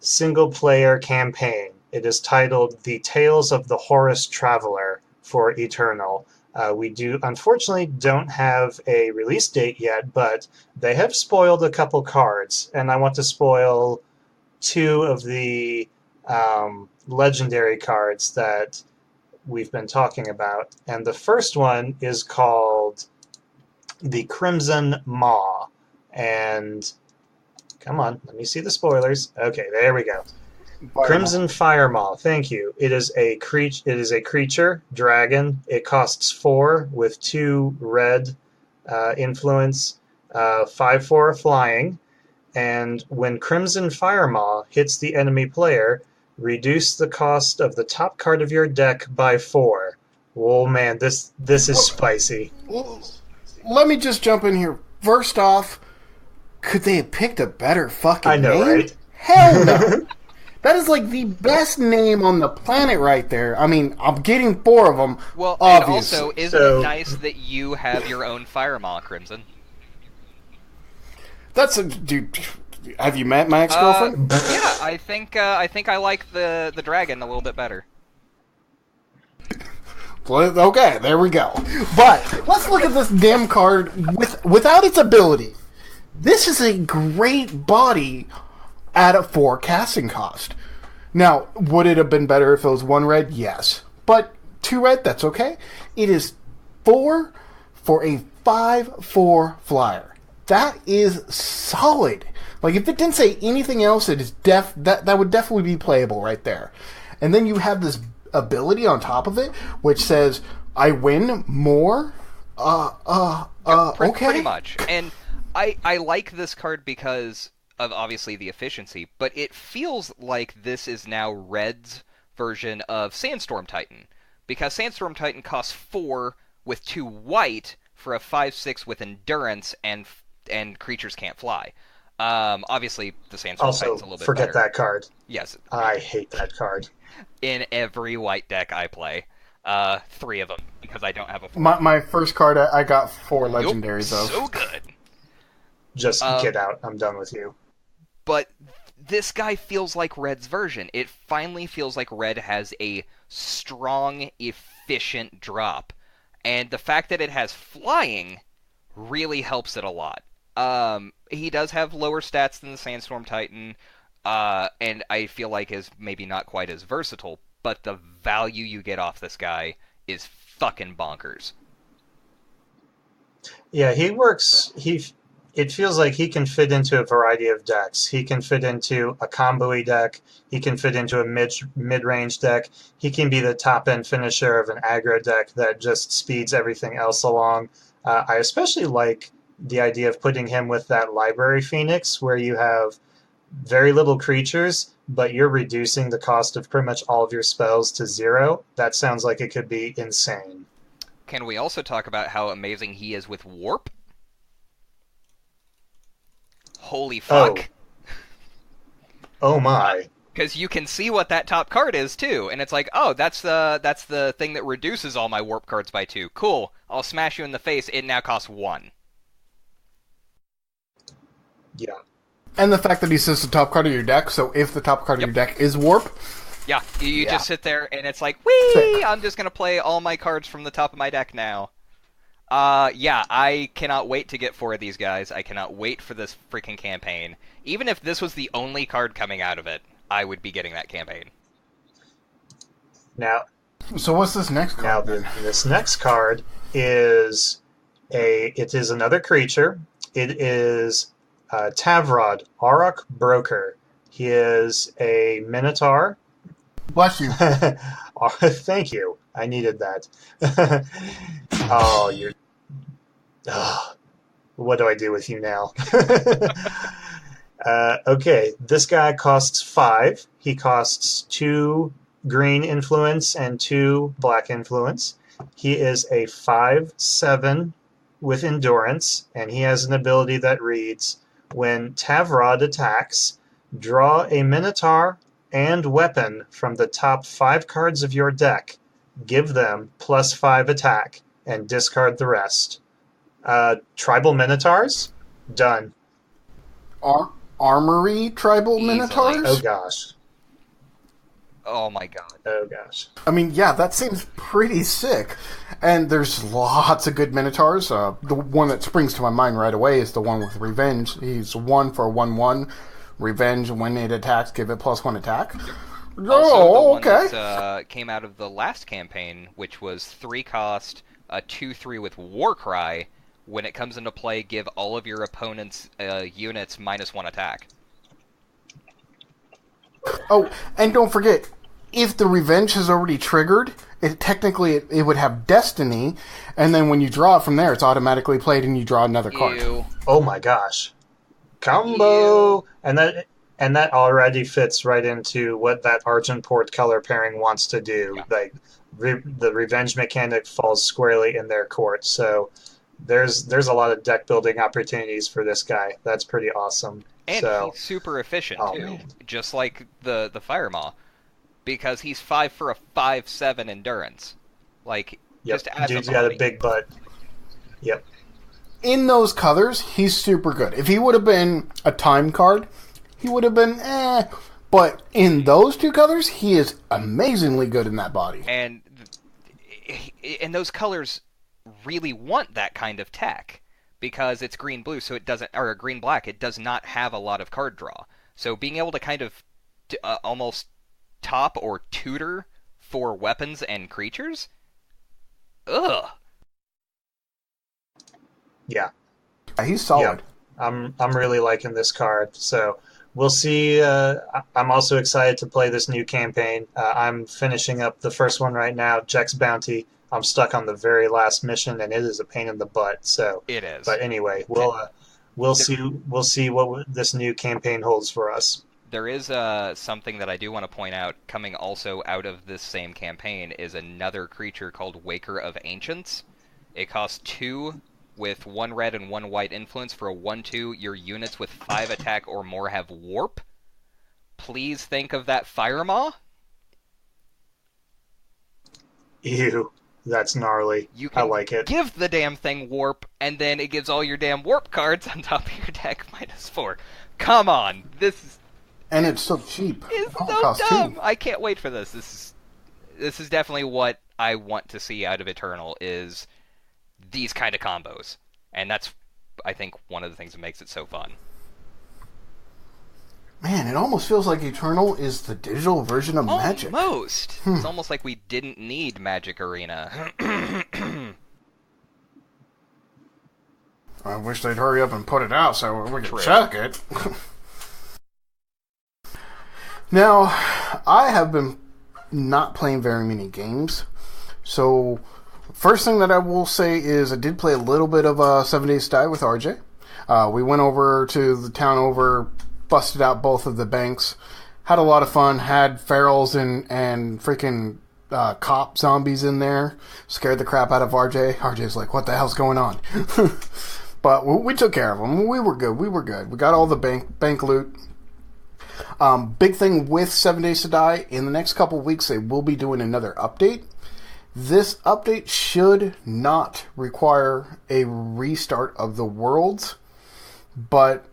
single-player campaign. It is titled The Tales of the Horus Traveler for Eternal. We unfortunately don't have a release date yet, but they have spoiled a couple cards, and I want to spoil two of the legendary cards that we've been talking about. And the first one is called the Crimson Maw. And come on, let me see the spoilers. Okay, there we go. Crimson Firemaw. Thank you. It is a creature dragon. It costs 4 with 2 red influence, 5/4 flying, and when Crimson Firemaw hits the enemy player, reduce the cost of the top card of your deck by 4. Oh man, this is spicy. Let me just jump in here. First off, could they have picked a better fucking I know, name? right? Hell no. That is like the best name on the planet right there. I mean, I'm getting 4 of them. Well, obviously. and also, isn't it nice that you have your own Firemaw, Crimson? That's a dude. Have you met my ex-girlfriend? Yeah, I think I like the dragon a little bit better. Okay, there we go. But let's look at this damn card without its ability. This is a great body at a 4 casting cost. Now, would it have been better if it was 1 red? Yes. But 2 red, that's okay. It is 4 for a 5/4 flyer. That is solid. Like, if it didn't say anything else, it is that would definitely be playable right there. And then you have this ability on top of it, which says, I win more? Okay. Pretty much. And I like this card because of obviously the efficiency, but it feels like this is now Red's version of Sandstorm Titan, because Sandstorm Titan costs 4 with 2 white for a 5/6 with endurance, and creatures can't fly. Obviously, the Sandstorm Titan's a little bit forget better. that card. Yes. I hate that card. In every white deck I play, 3 of them, because I don't have a 4. My first card, I got 4 legendaries of. So good. Just get out. I'm done with you. But this guy feels like Red's version. It finally feels like Red has a strong, efficient drop. And the fact that it has flying really helps it a lot. He does have lower stats than the Sandstorm Titan, and I feel like is maybe not quite as versatile, but the value you get off this guy is fucking bonkers. Yeah, he works. It feels like he can fit into a variety of decks. He can fit into a combo-y deck. He can fit into a mid-range deck. He can be the top-end finisher of an aggro deck that just speeds everything else along. I especially like the idea of putting him with that Library Phoenix, where you have very little creatures, but you're reducing the cost of pretty much all of your spells to 0. That sounds like it could be insane. Can we also talk about how amazing he is with Warp? Holy fuck. Oh my. Because you can see what that top card is, too. And it's like, oh, that's the thing that reduces all my warp cards by 2. Cool. I'll smash you in the face. It now costs 1. Yeah. And the fact that he says the top card of your deck, so if the top card of your deck is Warp... Yeah, you just sit there and it's like, whee! I'm just going to play all my cards from the top of my deck now. Yeah, I cannot wait to get 4 of these guys. I cannot wait for this freaking campaign. Even if this was the only card coming out of it, I would be getting that campaign. Now, so what's this next card? This next card is It is another creature. It is Tavrod, Auroch Broker. He is a Minotaur. Bless you. Thank you. I needed that. Oh, you're. What do I do with you now? Okay, this guy costs 5. He costs 2 green influence and 2 black influence. He is a 5/7 with endurance, and he has an ability that reads, when Tavrod attacks, draw a Minotaur and weapon from the top 5 cards of your deck, give them +5 attack, and discard the rest. Tribal Minotaurs? Done. Armory tribal Easily. minotaurs? Oh gosh. Oh my god. Oh gosh. I mean, yeah, that seems pretty sick. And there's lots of good minotaurs. The one that springs to my mind right away is the one with Revenge. He's 1 for 1/1. Revenge, when it attacks, give it +1 attack. Also, the one okay. that came out of the last campaign, which was 3 cost, a 2/3 with Warcry. When it comes into play, give all of your opponent's units -1 attack. Oh, and don't forget, if the Revenge has already triggered, it would have Destiny, and then when you draw it from there, it's automatically played and you draw another card. Ew. Oh my gosh. Combo! Ew. And that already fits right into what that Argent Port color pairing wants to do. Yeah. Like the Revenge mechanic falls squarely in their court. So there's a lot of deck building opportunities for this guy. That's pretty awesome. And he's super efficient, too. Man. Just like the Fire Maw. Because he's 5 for a 5/7 endurance. Like, Yep. just as Dude's a got body. a big butt. Yep. In those colors, he's super good. If he would have been a time card, he would have been But in those 2 colors, he is amazingly good in that body. And those colors really want that kind of tech. Because it's green-blue, so it doesn't, or green-black, it does not have a lot of card draw. So being able to kind of almost top or tutor for weapons and creatures? Ugh. Yeah. He's solid. I'm really liking this card. So we'll see. I'm also excited to play this new campaign. I'm finishing up the first one right now, Jack's Bounty. I'm stuck on the very last mission, and it is a pain in the butt. So It is. But anyway, we'll see what this new campaign holds for us. There is something that I do want to point out, coming also out of this same campaign, is another creature called Waker of Ancients. It costs 2 with 1 red and 1 white influence for a 1/2. Your units with 5 attack or more have warp. Please think of that Fire Maw. Ew, that's gnarly. You can I like it. give the damn thing warp, and then it gives all your damn warp cards on top of your deck -4. Come on, this is And it's so cheap. It's It only so costs dumb. 2. I can't wait for this. This is definitely what I want to see out of Eternal, is these kind of combos. And that's, I think, one of the things that makes it so fun. Man, it almost feels like Eternal is the digital version of Magic. Almost. It's almost like we didn't need Magic Arena. I wish they'd hurry up and put it out so we True. could check it. Now, I have been not playing very many games, so first thing that I will say is I did play a little bit of 7 Days to Die with RJ. We went over to the town over, busted out both of the banks, had a lot of fun, had ferals and freaking cop zombies in there, scared the crap out of RJ. RJ's like, what the hell's going on? But we took care of them. We were good. We got all the bank loot. Big thing with 7 Days to Die, in the next couple of weeks they will be doing another update. This update should not require a restart of the worlds, but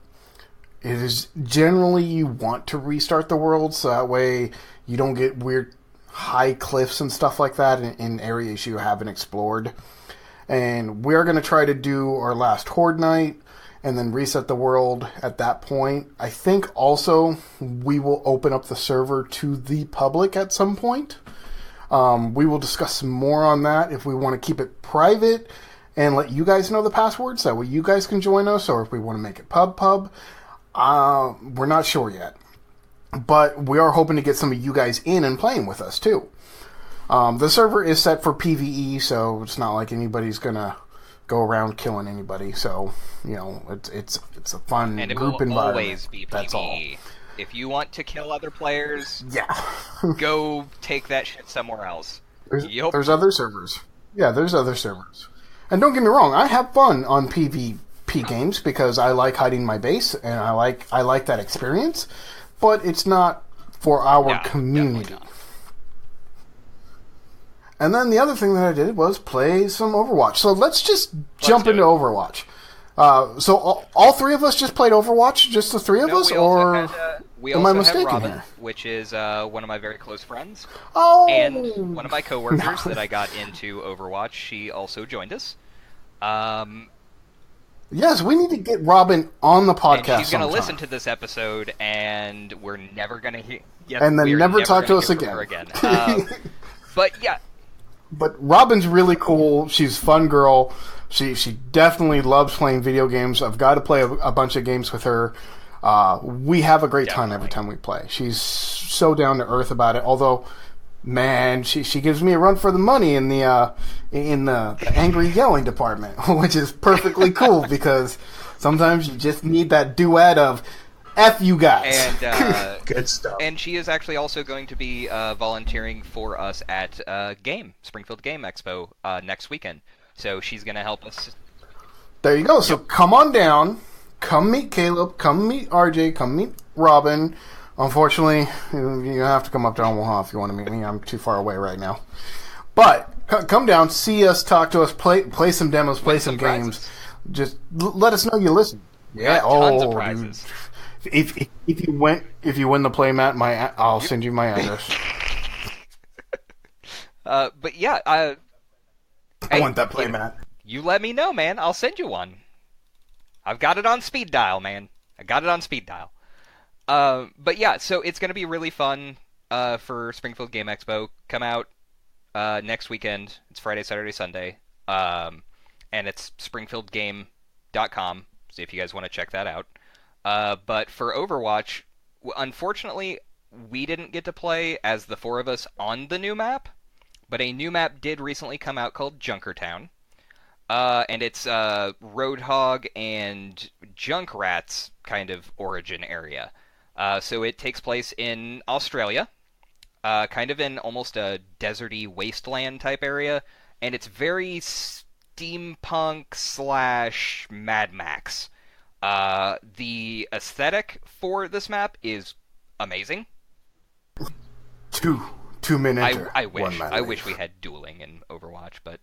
it is generally you want to restart the worlds so that way you don't get weird high cliffs and stuff like that in areas you haven't explored. And we're going to try to do our last Horde night and then reset the world at that point. I think also we will open up the server to the public at some point. We will discuss some more on that if we want to keep it private and let you guys know the passwords. That way you guys can join us, or if we want to make it pub. We're not sure yet. But we are hoping to get some of you guys in and playing with us, too. The server is set for PvE, so it's not like anybody's going to go around killing anybody. So, it's a fun and group environment. And it will always be PvE. That's all. If you want to kill other players, yeah, go take that shit somewhere else. There's other servers. Yeah, there's other servers. And don't get me wrong, I have fun on PvP games because I like hiding my base, and I like that experience. But it's not for our community. And then the other thing that I did was play some Overwatch. So let's just jump into Overwatch. So all three of us just played Overwatch? Just the three of us? Or we am I also mistaken had Robin, here? which is one of my very close friends. Oh! And one of my coworkers that I got into Overwatch, she also joined us. Yes, we need to get Robin on the podcast. And she's going to listen to this episode, and we're never going to hear. Yes, and then never talk to us again. But yeah. But Robin's really cool. She's a fun girl. She definitely loves playing video games. I've got to play a bunch of games with her. We have a great time every time we play. She's so down to earth about it. Although, man, she gives me a run for the money in the angry yelling department, which is perfectly cool because sometimes you just need that duet of F you guys. And good stuff. And she is actually also going to be volunteering for us at Springfield Game Expo next weekend. So she's going to help us. There you go. So come on down. Come meet Caleb. Come meet RJ. Come meet Robin. Unfortunately, you have to come up to Omaha if you want to meet me. I'm too far away right now. But come down, see us, talk to us, play some demos, play some games. Just let us know you listen. Yeah, tons of prizes. If you win the playmat, I'll send you my address. But yeah, I want that playmat. You let me know, man. I'll send you one. I've got it on speed dial, man. I got it on speed dial. But yeah, so it's going to be really fun for Springfield Game Expo. Come out next weekend. It's Friday, Saturday, Sunday. And it's springfieldgame.com, so if you guys want to check that out. But for Overwatch, unfortunately, we didn't get to play as the four of us on the new map, but a new map did recently come out called Junkertown. And it's Roadhog and Junkrat's kind of origin area. So it takes place in Australia, kind of in almost a deserty wasteland type area, and it's very steampunk / Mad Max. The aesthetic for this map is amazing. Two men enter. I wish we had dueling in Overwatch, but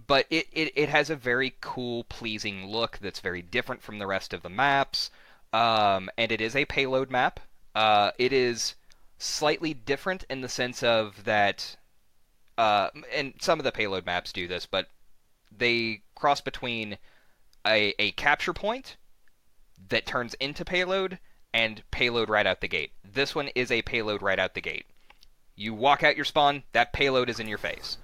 but it has a very cool, pleasing look that's very different from the rest of the maps. And it is a payload map. It is slightly different in the sense of that, and some of the payload maps do this, but they cross between a capture point that turns into payload and payload right out the gate. This one is a payload right out the gate. You walk out your spawn, that payload is in your face.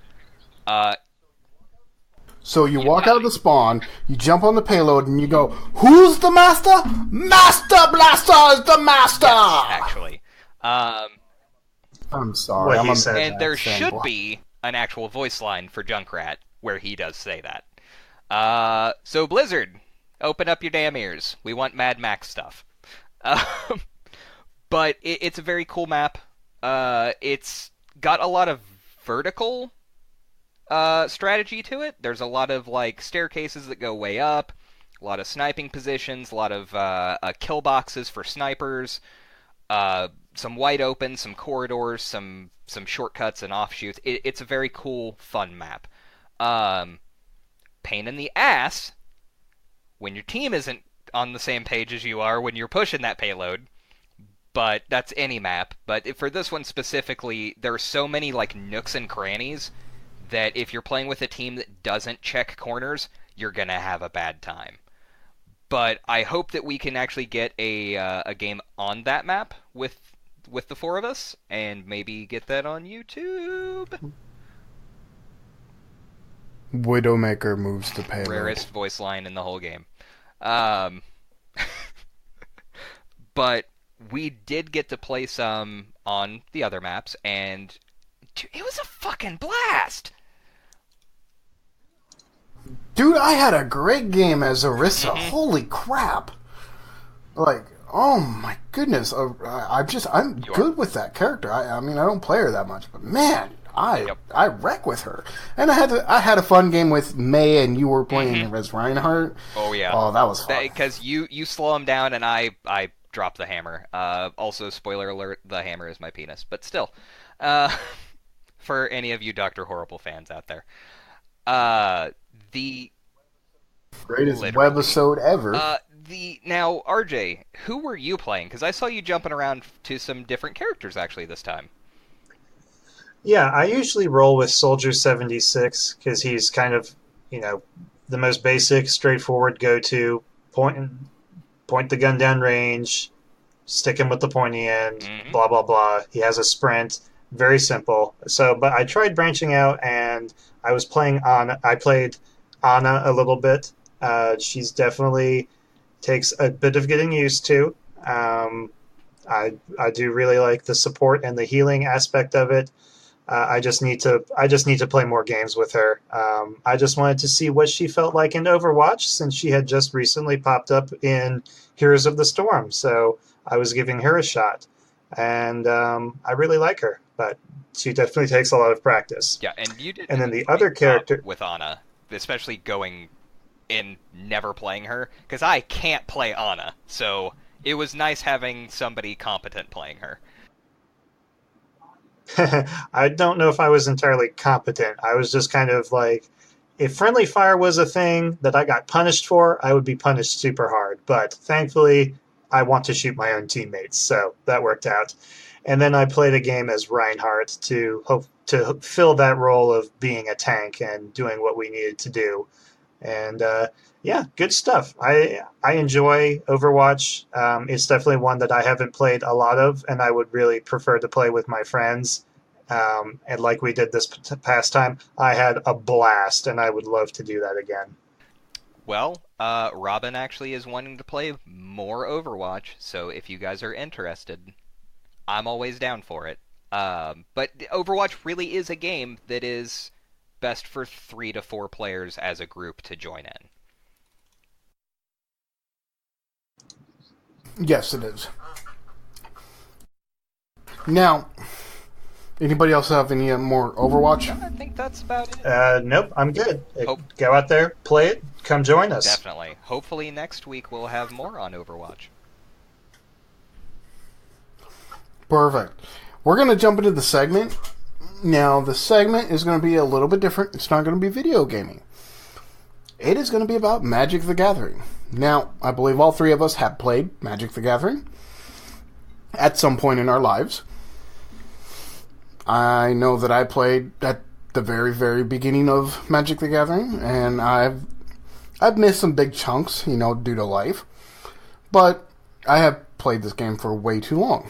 So you walk out of the spawn, you jump on the payload, and you go, "Who's the master? Master Blaster is the master!" Yes, actually. I'm sorry. And there should be an actual voice line for Junkrat where he does say that. So Blizzard, open up your damn ears. We want Mad Max stuff. But it's a very cool map. It's got a lot of vertical strategy to it. There's a lot of like staircases that go way up, a lot of sniping positions, a lot of kill boxes for snipers, some wide open, some corridors, some shortcuts and offshoots. It's a very cool, fun map. Pain in the ass when your team isn't on the same page as you are when you're pushing that payload. But that's any map. But for this one specifically, there are so many like nooks and crannies that if you're playing with a team that doesn't check corners, you're gonna have a bad time. But I hope that we can actually get a game on that map with the four of us, and maybe get that on YouTube. Widowmaker moves the payload. Rarest voice line in the whole game. Um, but we did get to play some on the other maps, and dude, it was a fucking blast. Dude, I had a great game as Orisa. Holy crap! Like, oh my goodness, I'm good with that character. I mean, I don't play her that much, but man, I wreck with her. And I had a fun game with May, and you were playing as Reinhardt. Oh yeah. Oh, that was fun. Because you slow him down, and I drop the hammer. Also, spoiler alert: the hammer is my penis. But still, for any of you Dr. Horrible fans out there, the greatest webisode ever. Now, RJ, who were you playing? Because I saw you jumping around to some different characters actually this time. Yeah, I usually roll with Soldier 76 because he's kind of, the most basic, straightforward go-to. Point the gun down range, stick him with the pointy end, blah, blah, blah. He has a sprint. Very simple. But I tried branching out, and I was playing Ana. I played Ana a little bit. She's definitely takes a bit of getting used to. I do really like the support and the healing aspect of it. I just need to play more games with her. I just wanted to see what she felt like in Overwatch, since she had just recently popped up in Heroes of the Storm. So I was giving her a shot, and I really like her, but she definitely takes a lot of practice. Yeah, and you did. And then the other character with Ana, especially going in never playing her, because I can't play Ana, so it was nice having somebody competent playing her. I don't know if I was entirely competent. I was just kind of like, if friendly fire was a thing that I got punished for, I would be punished super hard. But thankfully, I want to shoot my own teammates, so that worked out. And then I played a game as Reinhardt to hope to fill that role of being a tank and doing what we needed to do. And yeah, good stuff. I enjoy Overwatch. It's definitely one that I haven't played a lot of, and I would really prefer to play with my friends. And like we did this past time, I had a blast, and I would love to do that again. Well, Robin actually is wanting to play more Overwatch, so if you guys are interested, I'm always down for it. But Overwatch really is a game that is best for 3 to 4 players as a group to join in. Yes, it is. Now, anybody else have any more Overwatch? I think that's about it. Nope, I'm good. Go out there, play it, come join us. Definitely. Hopefully next week we'll have more on Overwatch. Perfect. We're going to jump into the segment. Now, the segment is going to be a little bit different. It's not going to be video gaming. It is going to be about Magic the Gathering. Now, I believe all three of us have played Magic the Gathering at some point in our lives. I know that I played at the very, very beginning of Magic the Gathering, and I've missed some big chunks, due to life. But I have played this game for way too long.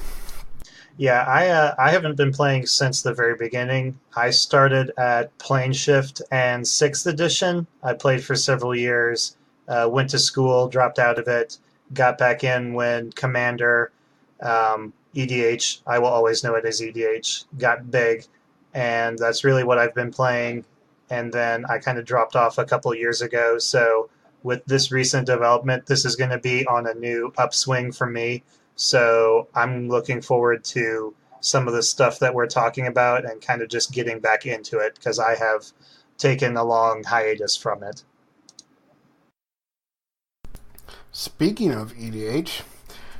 Yeah, I haven't been playing since the very beginning. I started at Plane Shift and 6th edition. I played for several years, went to school, dropped out of it, got back in when Commander, EDH, I will always know it as EDH, got big. And that's really what I've been playing. And then I kind of dropped off a couple years ago. So with this recent development, this is going to be on a new upswing for me. So I'm looking forward to some of the stuff that we're talking about and kind of just getting back into it, because I have taken a long hiatus from it. Speaking of EDH,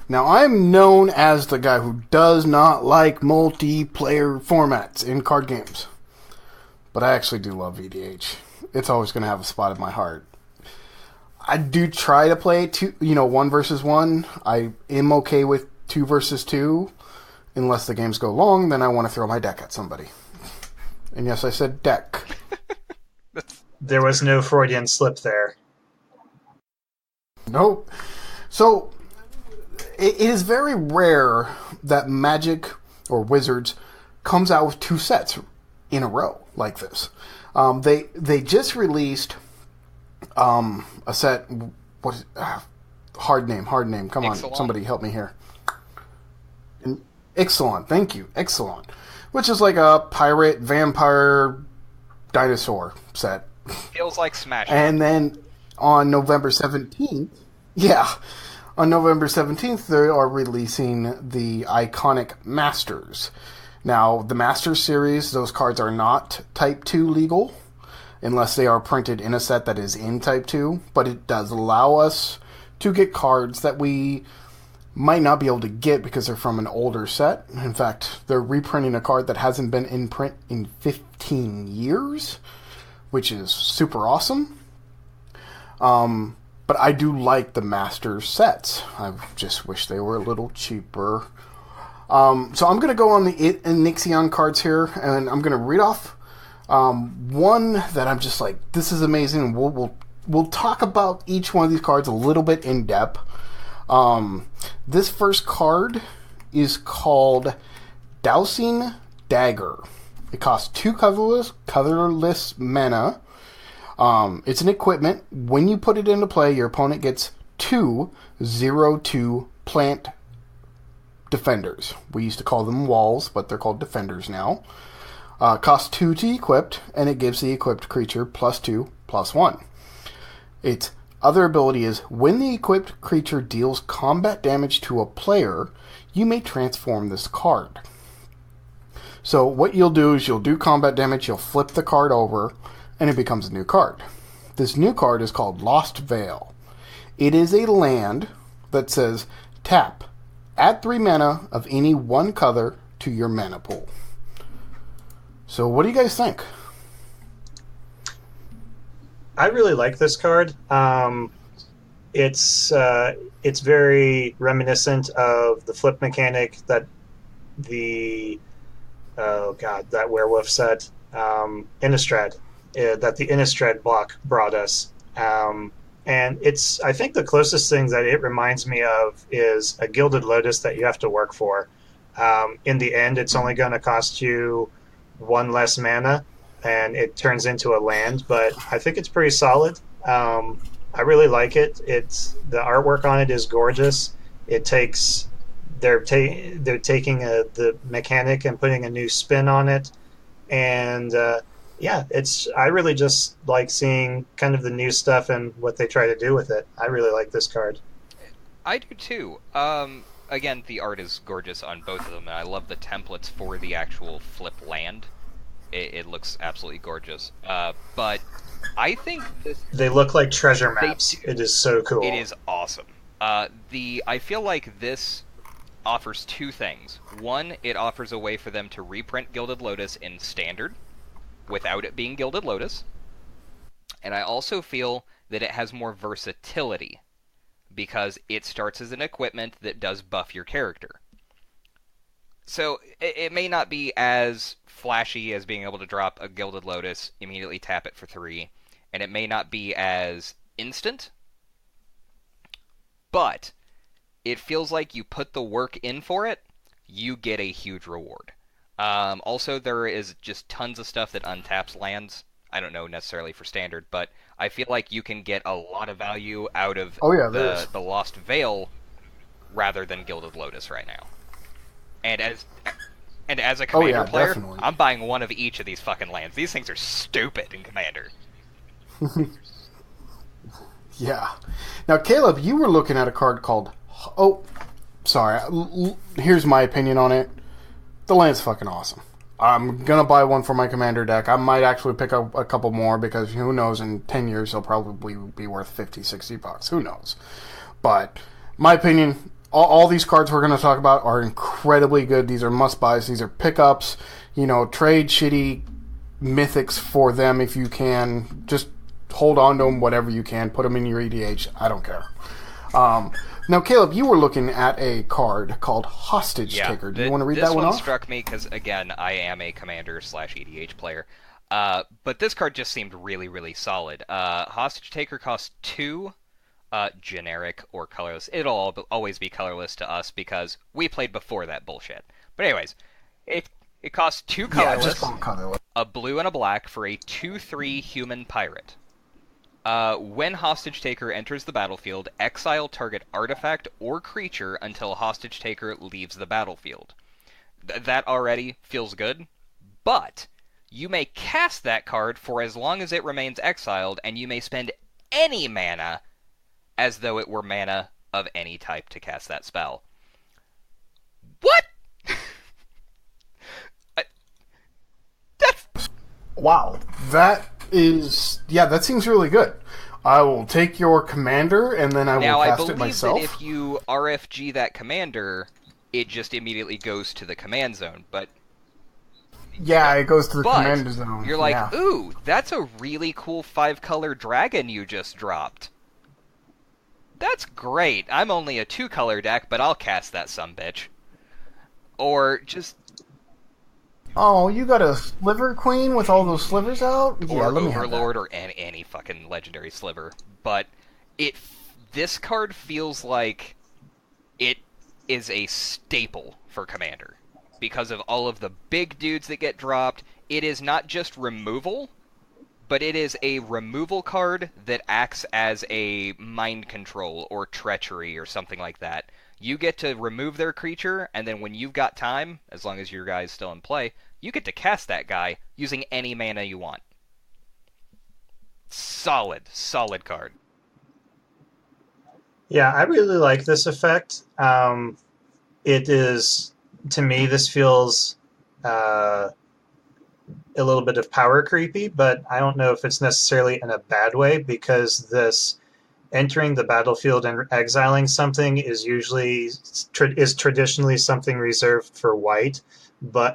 now I'm known as the guy who does not like multiplayer formats in card games. But I actually do love EDH. It's always going to have a spot in my heart. I do try to play 1 versus 1. I am okay with 2 versus 2. Unless the games go long, then I want to throw my deck at somebody. And yes, I said deck. There was no Freudian slip there. Nope. So, it is very rare that Magic or Wizards comes out with 2 sets in a row like this. They just released a set. What is hard name? Come on, Ixalan? somebody help me here. Ixalan, thank you, Ixalan, which is like a pirate vampire dinosaur set. Feels like Smash. And then on November 17th, on November 17th, they are releasing the iconic Masters. Now, the Masters series, those cards are not Type 2 legal, unless they are printed in a set that is in Type 2, but it does allow us to get cards that we might not be able to get because they're from an older set. In fact, they're reprinting a card that hasn't been in print in 15 years, which is super awesome. But I do like the Masters sets. I just wish they were a little cheaper. So I'm going to go on the Nixion cards here, and I'm going to read off one that I'm just like, this is amazing. We'll talk about each one of these cards a little bit in depth. This first card is called Dousing Dagger. It costs 2 colorless mana. It's an equipment. When you put it into play, your opponent gets 2/0/2 plant defenders. We used to call them walls, but they're called defenders now. Costs 2 to equip, and it gives the equipped creature +2/+1. Its other ability is, when the equipped creature deals combat damage to a player, you may transform this card. So what you'll do is you'll do combat damage, you'll flip the card over, and it becomes a new card. This new card is called Lost Veil. It is a land that says, tap, add 3 mana of any one color to your mana pool. So what do you guys think? I really like this card. It's very reminiscent of the flip mechanic that that werewolf set, Innistrad, that the Innistrad block brought us. And I think the closest thing that it reminds me of is a Gilded Lotus that you have to work for. In the end, it's only going to cost you 1 less mana, and it turns into a land, but I think it's pretty solid. I really like it. The artwork on it is gorgeous. They're taking the mechanic and putting a new spin on it, and I really just like seeing kind of the new stuff and what they try to do with it. I really like this card. I do too. Again, the art is gorgeous on both of them, and I love the templates for the actual flip land. It looks absolutely gorgeous. But I think they look like treasure maps. It is so cool. It is awesome. I feel like this offers 2 things. One, it offers a way for them to reprint Gilded Lotus in Standard without it being Gilded Lotus. And I also feel that it has more versatility because it starts as an equipment that does buff your character. So it may not be as flashy as being able to drop a Gilded Lotus, immediately tap it for 3, and it may not be as instant, but it feels like you put the work in for it, you get a huge reward. Also, there is just tons of stuff that untaps lands. I don't know necessarily for Standard, but I feel like you can get a lot of value out of the Lost Veil rather than Gilded Lotus right now. And as a Commander player, definitely. I'm buying one of each of these fucking lands. These things are stupid in Commander. Yeah. Now, Caleb, you were looking at a card called... Oh, sorry. Here's my opinion on it. The land's fucking awesome. I'm going to buy one for my Commander deck. I might actually pick up a couple more because who knows, in 10 years they'll probably be worth $50, $60. Who knows? But my opinion... All these cards we're going to talk about are incredibly good. These are must-buys. These are pickups. Trade shitty mythics for them if you can. Just hold on to them, whatever you can. Put them in your EDH. I don't care. Now, Caleb, you were looking at a card called Hostage Taker. Do you want to read that one off? This one struck me because, again, I am a Commander/EDH player. But this card just seemed really, really solid. Hostage Taker costs 2... generic or colorless. It'll always be colorless to us because we played before that bullshit. But anyways, it It costs 2 Yeah, colorless, just go colorless. a blue and a black for a 2/3 human pirate. When hostage taker enters the battlefield, exile target artifact or creature until hostage taker leaves the battlefield. That already feels good, but you may cast that card for as long as it remains exiled, and you may spend any mana as though it were mana of any type to cast that spell. What? That's... Wow. That seems really good. I will take your commander, and then I will cast it myself. Now, I believe that if you RFG that commander, it just immediately goes to the command zone, but... Yeah, it goes to the command zone. You're like, ooh, that's a really cool 5-color dragon you just dropped. That's great. I'm only a 2-color deck, but I'll cast that sumbitch. Or just... Oh, you got a Sliver Queen with all those slivers out? Or Overlord, or any fucking legendary sliver. But this card feels like it is a staple for Commander. Because of all of the big dudes that get dropped, it is not just removal, but it is a removal card that acts as a mind control or treachery or something like that. You get to remove their creature, and then when you've got time, as long as your guy's still in play, you get to cast that guy using any mana you want. Solid card. Yeah, I really like this effect. It is, to me, this feels a little bit of power creepy, but I don't know if it's necessarily in a bad way, because this entering the battlefield and exiling something is traditionally something reserved for white,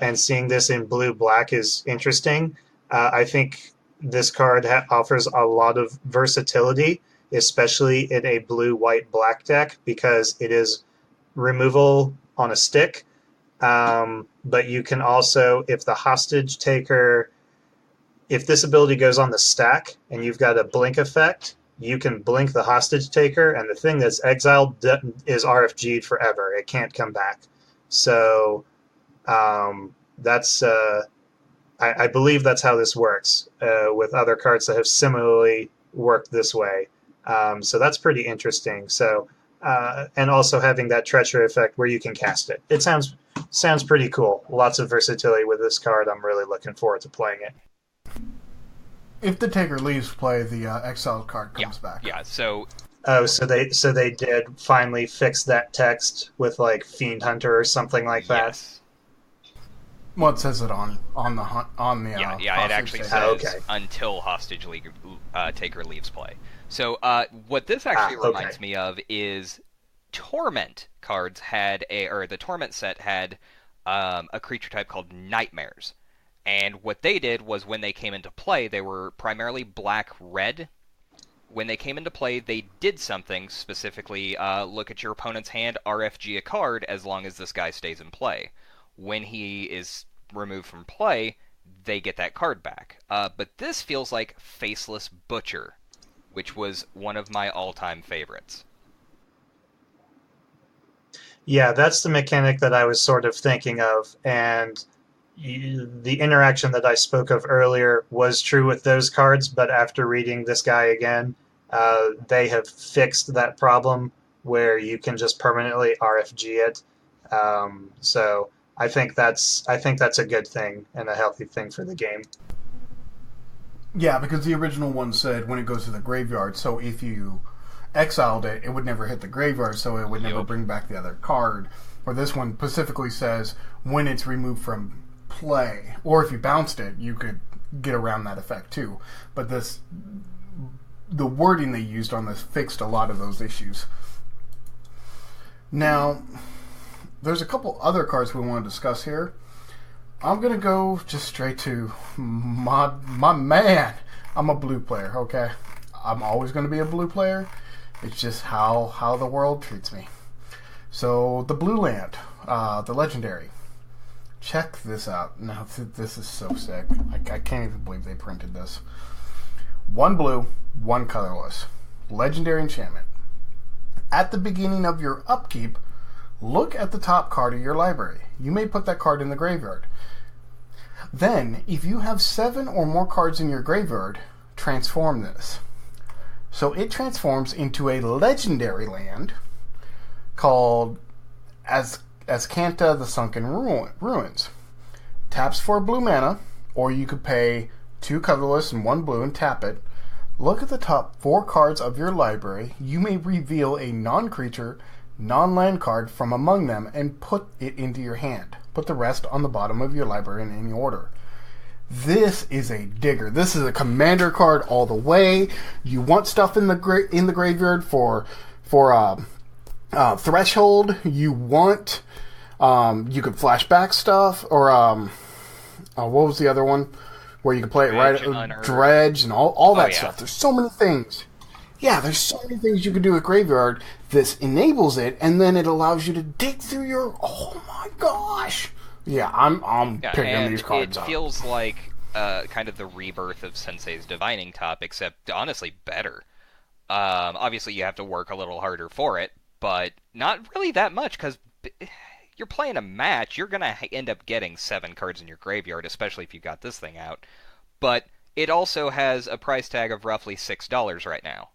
and seeing this in blue-black is interesting. I think this card offers a lot of versatility, especially in a blue-white-black deck, because it is removal on a stick, but you can also, if the hostage taker, if this ability goes on the stack and you've got a blink effect, you can blink the hostage taker, and the thing that's exiled is RFG'd forever. It can't come back. So that's I believe that's how this works with other cards that have similarly worked this way. So that's pretty interesting. So and also having that treachery effect where you can cast it. It sounds pretty cool. Lots of versatility with this card. I'm really looking forward to playing it. If the taker leaves play, the exiled card comes back. Yeah, so... Oh, so they did finally fix that text with, like, Fiend Hunter or something like that? Yes. Well, it says it on the it actually says until hostage taker leaves play. So what this actually reminds me of is Torment cards the Torment set had a creature type called Nightmares. And what they did was, when they came into play, they were primarily black-red. When they came into play, they did something, specifically look at your opponent's hand, RFG a card, as long as this guy stays in play. When he is removed from play, they get that card back. But this feels like Faceless Butcher, which was one of my all-time favorites. Yeah, that's the mechanic that I was sort of thinking of, and the interaction that I spoke of earlier was true with those cards, but after reading this guy again, they have fixed that problem where you can just permanently RFG it. So I think that's a good thing and a healthy thing for the game. Yeah, because the original one said when it goes to the graveyard, so if you exiled it, it would never hit the graveyard, so it would never bring back the other card. Or this one specifically says when it's removed from play, or if you bounced it, you could get around that effect too. But the wording they used on this fixed a lot of those issues. Now, there's a couple other cards we want to discuss here. I'm going to go just straight to my man. I'm a blue player, okay? I'm always going to be a blue player. It's just how the world treats me. So, the blue land, the legendary. Check this out. Now, this is so sick. I can't even believe they printed this. 1 blue, 1 colorless. Legendary enchantment. At the beginning of your upkeep, look at the top card of your library. You may put that card in the graveyard. Then, if you have 7 or more cards in your graveyard, transform this. So it transforms into a legendary land called Azcanta the Sunken Ruins. Taps for blue mana, or you could pay 2 colorless and 1 blue and tap it. Look at the top 4 cards of your library. You may reveal a non-creature, non-land card from among them and put it into your hand. Put the rest on the bottom of your library in any order. This is a digger. This is a commander card all the way. You want stuff in the graveyard for threshold. You want you could flashback stuff, or what was the other one where you can play Dredge it right? Dredge and all that stuff. There's so many things. Yeah, there's so many things you can do with graveyard. This enables it, and then it allows you to dig through your. Oh my gosh! Yeah, I'm picking these cards up. It feels like kind of the rebirth of Sensei's Divining Top, except honestly better. Obviously, you have to work a little harder for it, but not really that much, because you're playing a match. You're going to end up getting 7 cards in your graveyard, especially if you got this thing out. But it also has a price tag of roughly $6 right now.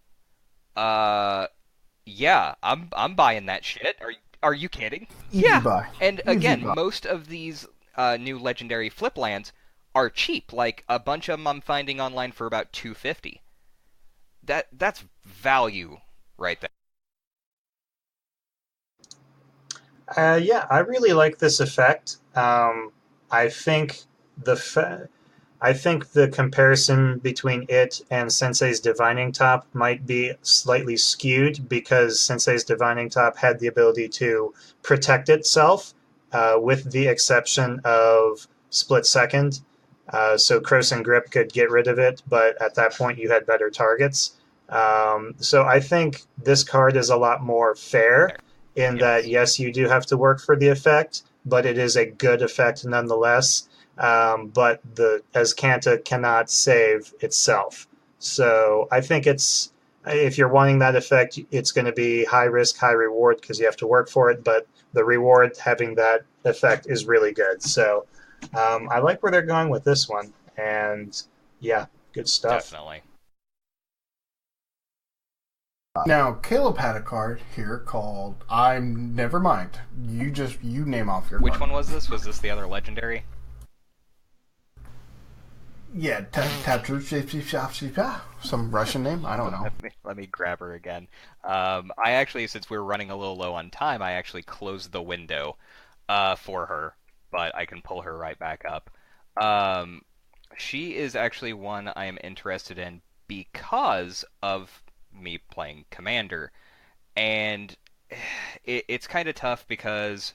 Yeah, I'm buying that shit. Are you kidding? Easy buy. And Easy again, buy. most of these new legendary flip lands are cheap. Like a bunch of them I'm finding online for about $2.50. That's value right there. Yeah, I really like this effect. I think the comparison between it and Sensei's Divining Top might be slightly skewed, because Sensei's Divining Top had the ability to protect itself, with the exception of Split Second. So Cross and Grip could get rid of it, but at that point you had better targets. So I think this card is a lot more fair in that, yes, you do have to work for the effect, but it is a good effect nonetheless. But the Azcanta cannot save itself. So I think if you're wanting that effect, it's going to be high risk, high reward, because you have to work for it, but the reward having that effect is really good. So I like where they're going with this one, and yeah, good stuff. Definitely. Now, Caleb had a card here called Never mind. You name off your Which card. one was this? Was this the other legendary? Yeah, some Russian name. I don't know. Let me grab her again. I actually, since we were running a little low on time, I actually closed the window for her, but I can pull her right back up. She is actually one I am interested in because of me playing Commander, and it's kind of tough because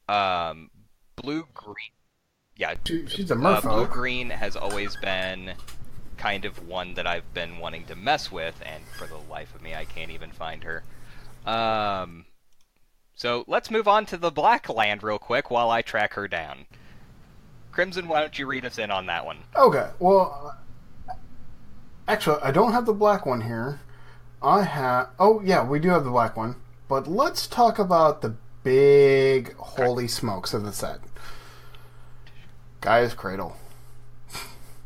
blue-green. Yeah, she's a merfolk. Blue-green has always been kind of one that I've been wanting to mess with, and for the life of me, I can't even find her. So let's move on to the black land real quick while I track her down. Crimson, why don't you read us in on that one? Okay, well, actually, I don't have the black one here. Oh, yeah, we do have the black one. But let's talk about the big holy smokes of the set. Gaia's Cradle.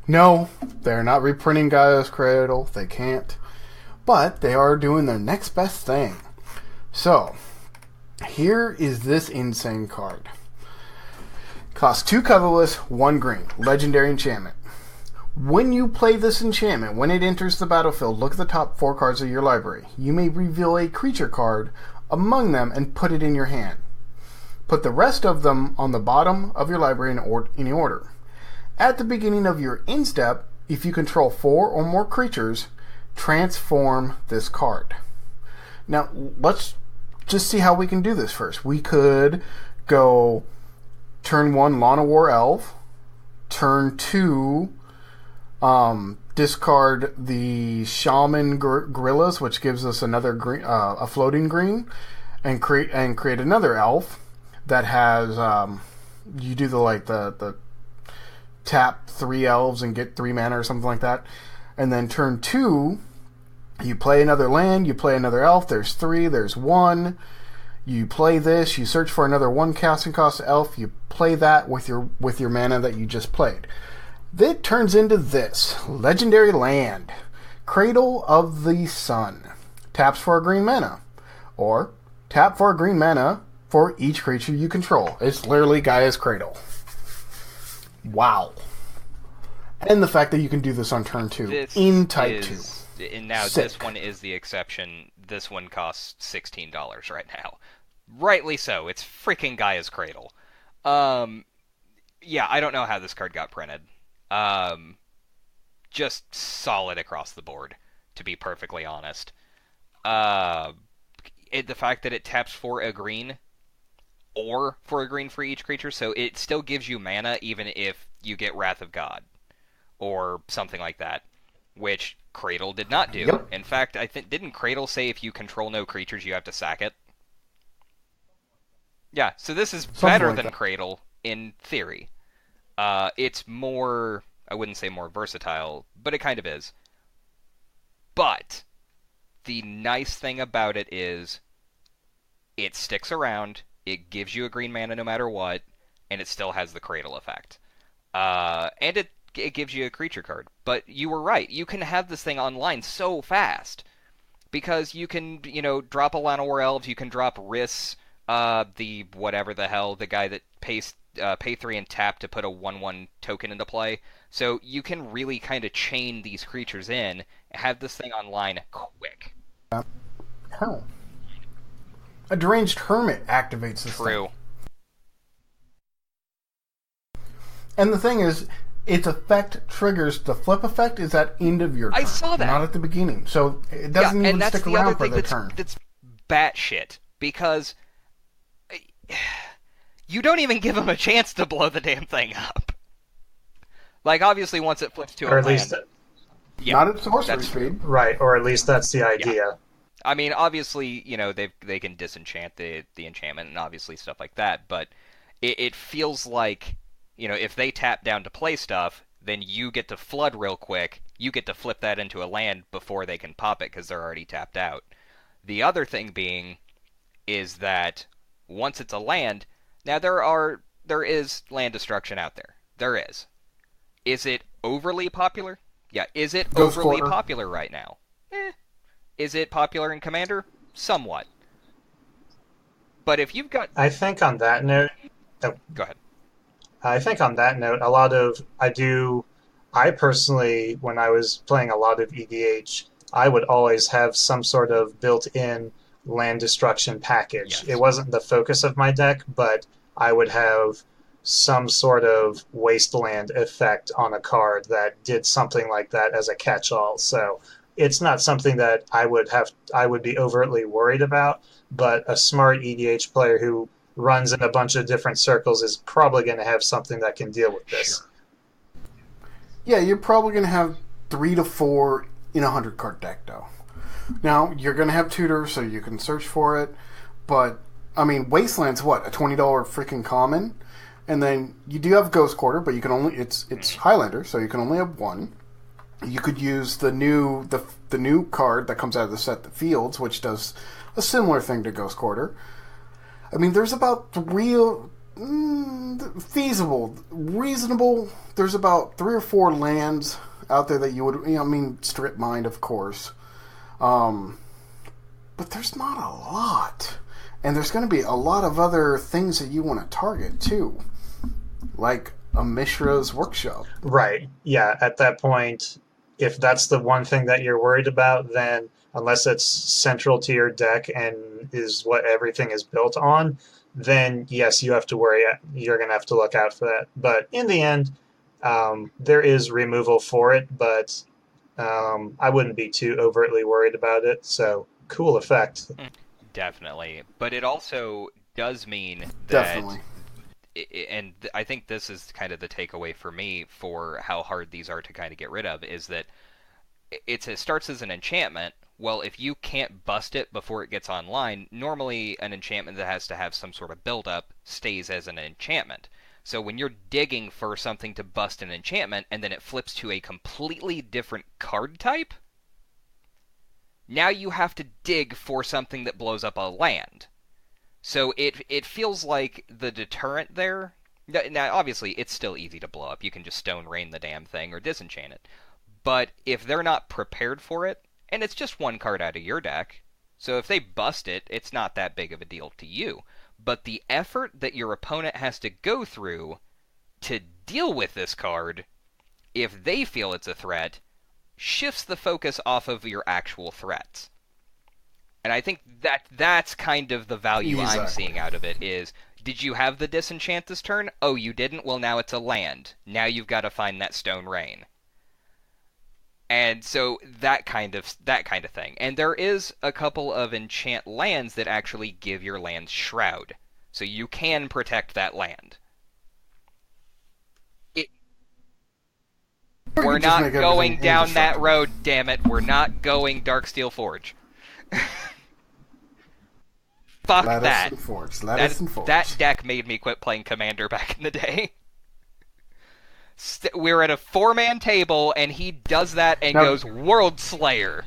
No, they're not reprinting Gaia's Cradle. They can't. But they are doing their next best thing. So, here is this insane card. Costs 2 colorless, 1 green. Legendary enchantment. When you play this enchantment, when it enters the battlefield, look at the top 4 cards of your library. You may reveal a creature card among them and put it in your hand. Put the rest of them on the bottom of your library in any order. At the beginning of your end step, if you control 4 or more creatures, transform this card. Now, let's just see how we can do this first. We could go turn 1 Lawn of War Elf, turn 2 discard the Shaman Gorillas, which gives us another green, a floating green, and create another elf that has you do the tap 3 elves and get 3 mana or something like that, and then turn 2 you play another land, you play another elf. There's 3, there's 1. You play this, you search for another 1 casting cost elf, you play that with your mana that you just played. It turns into this legendary land, Cradle of the Sun. Taps for a green mana, or tap for a green mana for each creature you control. It's literally Gaia's Cradle. Wow. And the fact that you can do this on turn 2 in Type 2. And now Sick. This one is the exception. This one costs $16 right now. Rightly so. It's freaking Gaia's Cradle. Yeah, I don't know how this card got printed. Just solid across the board, to be perfectly honest. The fact that it taps for a green, or for a green for each creature, so it still gives you mana even if you get Wrath of God, or something like that, which Cradle did not do. Yep. In fact, I think didn't Cradle say if you control no creatures, you have to sack it? Yeah, so this is better than Cradle in theory. It's more, I wouldn't say more versatile, but it kind of is. But the nice thing about it is it sticks around, it gives you a green mana no matter what, and it still has the Cradle effect. And it gives you a creature card. But you were right, you can have this thing online so fast. Because you can, drop a Llanowar Elves, you can drop Riss, the whatever the hell, the guy that pay 3 and tap to put a 1/1 token into play. So you can really kind of chain these creatures in and have this thing online quick. How? A Deranged Hermit activates this True. thing. And the thing is, its effect triggers, the flip effect is at end of your turn. I saw that. Not at the beginning. So it doesn't even stick around for the turn. That's batshit. Because you don't even give them a chance to blow the damn thing up. Like, obviously, once it flips to Or a at least land... Not at sorcery speed. Right, or at least that's the idea. Yeah. I mean, obviously, they can disenchant the enchantment and obviously stuff like that, but it feels like, if they tap down to play stuff, then you get to flood real quick, you get to flip that into a land before they can pop it because they're already tapped out. The other thing being is that once it's a land, now there is land destruction out there. There is. Is it overly popular? Yeah. Is it Ghost overly Quarter. popular right now? Is it popular in Commander? Somewhat. But if you've got... I think on that note... Go ahead. I think on that note, I personally, when I was playing a lot of EDH, I would always have some sort of built-in land destruction package. Yes. It wasn't the focus of my deck, but I would have some sort of wasteland effect on a card that did something like that as a catch-all. So it's not something that I would be overtly worried about, but a smart EDH player who runs in a bunch of different circles is probably going to have something that can deal with this. Sure. Yeah, you're probably going to have 3 to 4 in a 100-card deck, though. Now, you're going to have tutors, so you can search for it, but, I mean, Wasteland's what, a $20 freaking common? And then you do have Ghost Quarter, but you can only, it's Highlander, so you can only have one. You could use the new card that comes out of the set, the Fields, which does a similar thing to Ghost Quarter. I mean, there's about reasonable, there's about 3 or 4 lands out there that you would, Strip Mind, of course. But there's not a lot. And there's going to be a lot of other things that you want to target, too. Like a Mishra's Workshop. Right. Yeah, at that point, if that's the one thing that you're worried about, then unless it's central to your deck and is what everything is built on, then yes, you have to worry. You're going to have to look out for that. But in the end, there is removal for it, but I wouldn't be too overtly worried about it. So, cool effect. Definitely. But it also does mean that... Definitely. And I think this is kind of the takeaway for me for how hard these are to kind of get rid of, is that it starts as an enchantment. Well, if you can't bust it before it gets online, normally an enchantment that has to have some sort of build-up stays as an enchantment. So when you're digging for something to bust an enchantment, and then it flips to a completely different card type, now you have to dig for something that blows up a land. So it feels like the deterrent there. Now, obviously, it's still easy to blow up. You can just stone rain the damn thing or disenchant it. But if they're not prepared for it, and it's just one card out of your deck, so if they bust it, it's not that big of a deal to you. But the effort that your opponent has to go through to deal with this card, if they feel it's a threat, shifts the focus off of your actual threats. And I think that's kind of the value I'm seeing out of it is, did you have the disenchant this turn? Oh, you didn't? Well, now it's a land. Now you've got to find that stone rain. And so that kind of thing. And there is a couple of enchant lands that actually give your lands shroud. So you can protect that land. We're not going down that road, damn it. We're not going Darksteel Forge. Fuck that. That deck made me quit playing Commander back in the day. We're at a 4-man table, and he does that and goes World Slayer.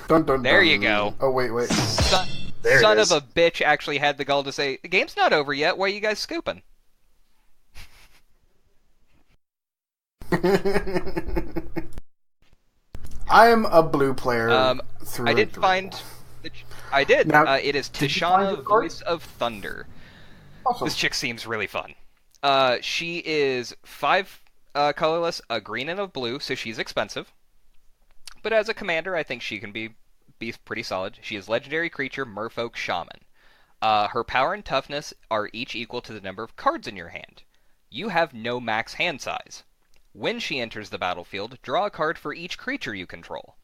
Dun, dun, there dun. you go. Oh, wait. Son of a bitch actually had the gall to say, the game's not over yet, why are you guys scooping? I am a blue player. I did find. I did. Now, it is Tishana, Voice of Thunder. Awesome. This chick seems really fun. She is 5 colorless, a green and a blue, so she's expensive. But as a commander, I think she can be pretty solid. She is legendary creature, Merfolk Shaman. Her power and toughness are each equal to the number of cards in your hand. You have no max hand size. When she enters the battlefield, draw a card for each creature you control.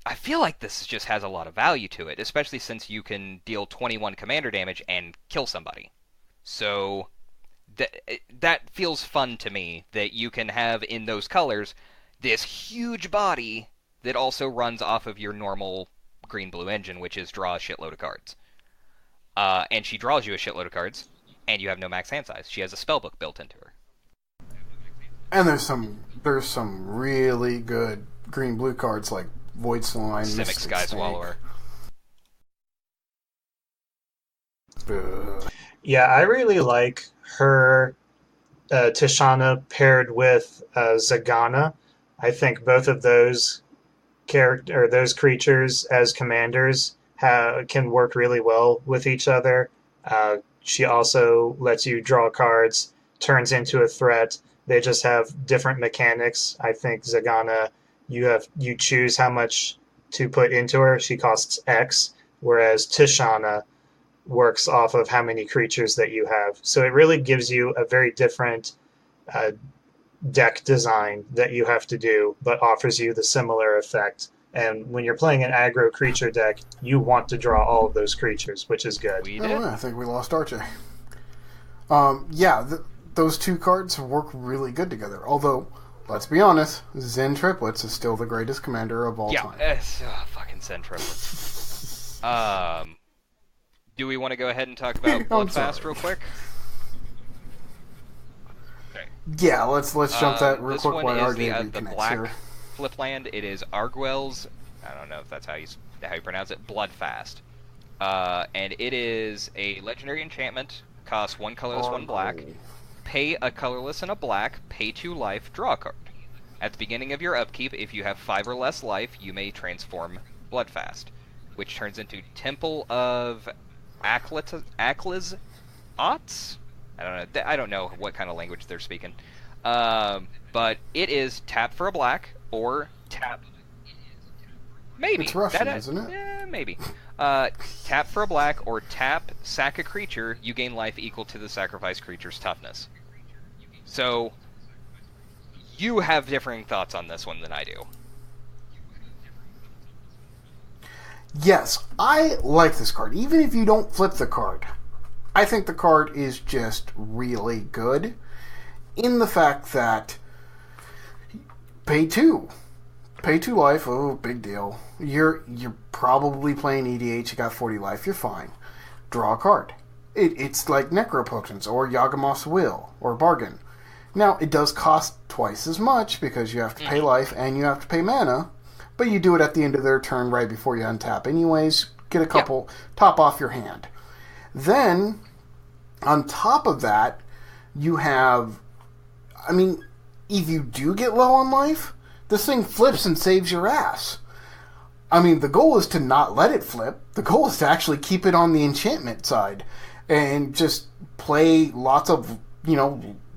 I feel like this just has a lot of value to it, especially since you can deal 21 commander damage and kill somebody. So that feels fun to me, that you can have in those colors this huge body that also runs off of your normal green-blue engine, which is draw a shitload of cards. And she draws you a shitload of cards, and you have no max hand size. She has a spellbook built into her. And there's some really good green-blue cards like Void Slime, Simic Sky Swallower. Yeah, I really like her Tishana paired with Zagana. I think both of those creatures as commanders can work really well with each other. She also lets you draw cards, turns into a threat. They just have different mechanics. I think Zagana, you choose how much to put into her. She costs X, whereas Tishana works off of how many creatures that you have. So it really gives you a very different deck design that you have to do, but offers you the similar effect. And when you're playing an aggro creature deck, you want to draw all of those creatures, which is good. I think we lost Archie. Those two cards work really good together. Although, let's be honest, Zen Triplets is still the greatest commander of all time. Yeah, fucking Zen Triplets. Do we want to go ahead and talk about Bloodfast real quick? Okay. Yeah, let's jump that real quick while RJ the black flip land. It is Arguel's. I don't know if that's how you pronounce it. Bloodfast, and it is a legendary enchantment. Costs 1 colorless, 1 black. Pay a colorless and a black. Pay 2 life. Draw a card. At the beginning of your upkeep, if you have 5 or less life, you may transform Bloodfast, which turns into Temple of Akliz Ots? I don't know what kind of language they're speaking. But it is tap for a black or tap. Maybe. It's Russian, isn't it? Yeah, maybe. Tap for a black or tap, sack a creature, you gain life equal to the sacrificed creature's toughness. So, you have differing thoughts on this one than I do. Yes, I like this card. Even if you don't flip the card, I think the card is just really good in the fact that pay 2 life. Oh, big deal. You're probably playing EDH. You got 40 life. You're fine. Draw a card. It's like Necropotence or Yawgmoth's Will or Bargain. Now, it does cost twice as much because you have to pay life and you have to pay mana, but you do it at the end of their turn right before you untap. Anyways, get a couple, top off your hand. Then, on top of that, you have, I mean, if you do get low on life, this thing flips and saves your ass. I mean, the goal is to not let it flip. The goal is to actually keep it on the enchantment side and just play lots of,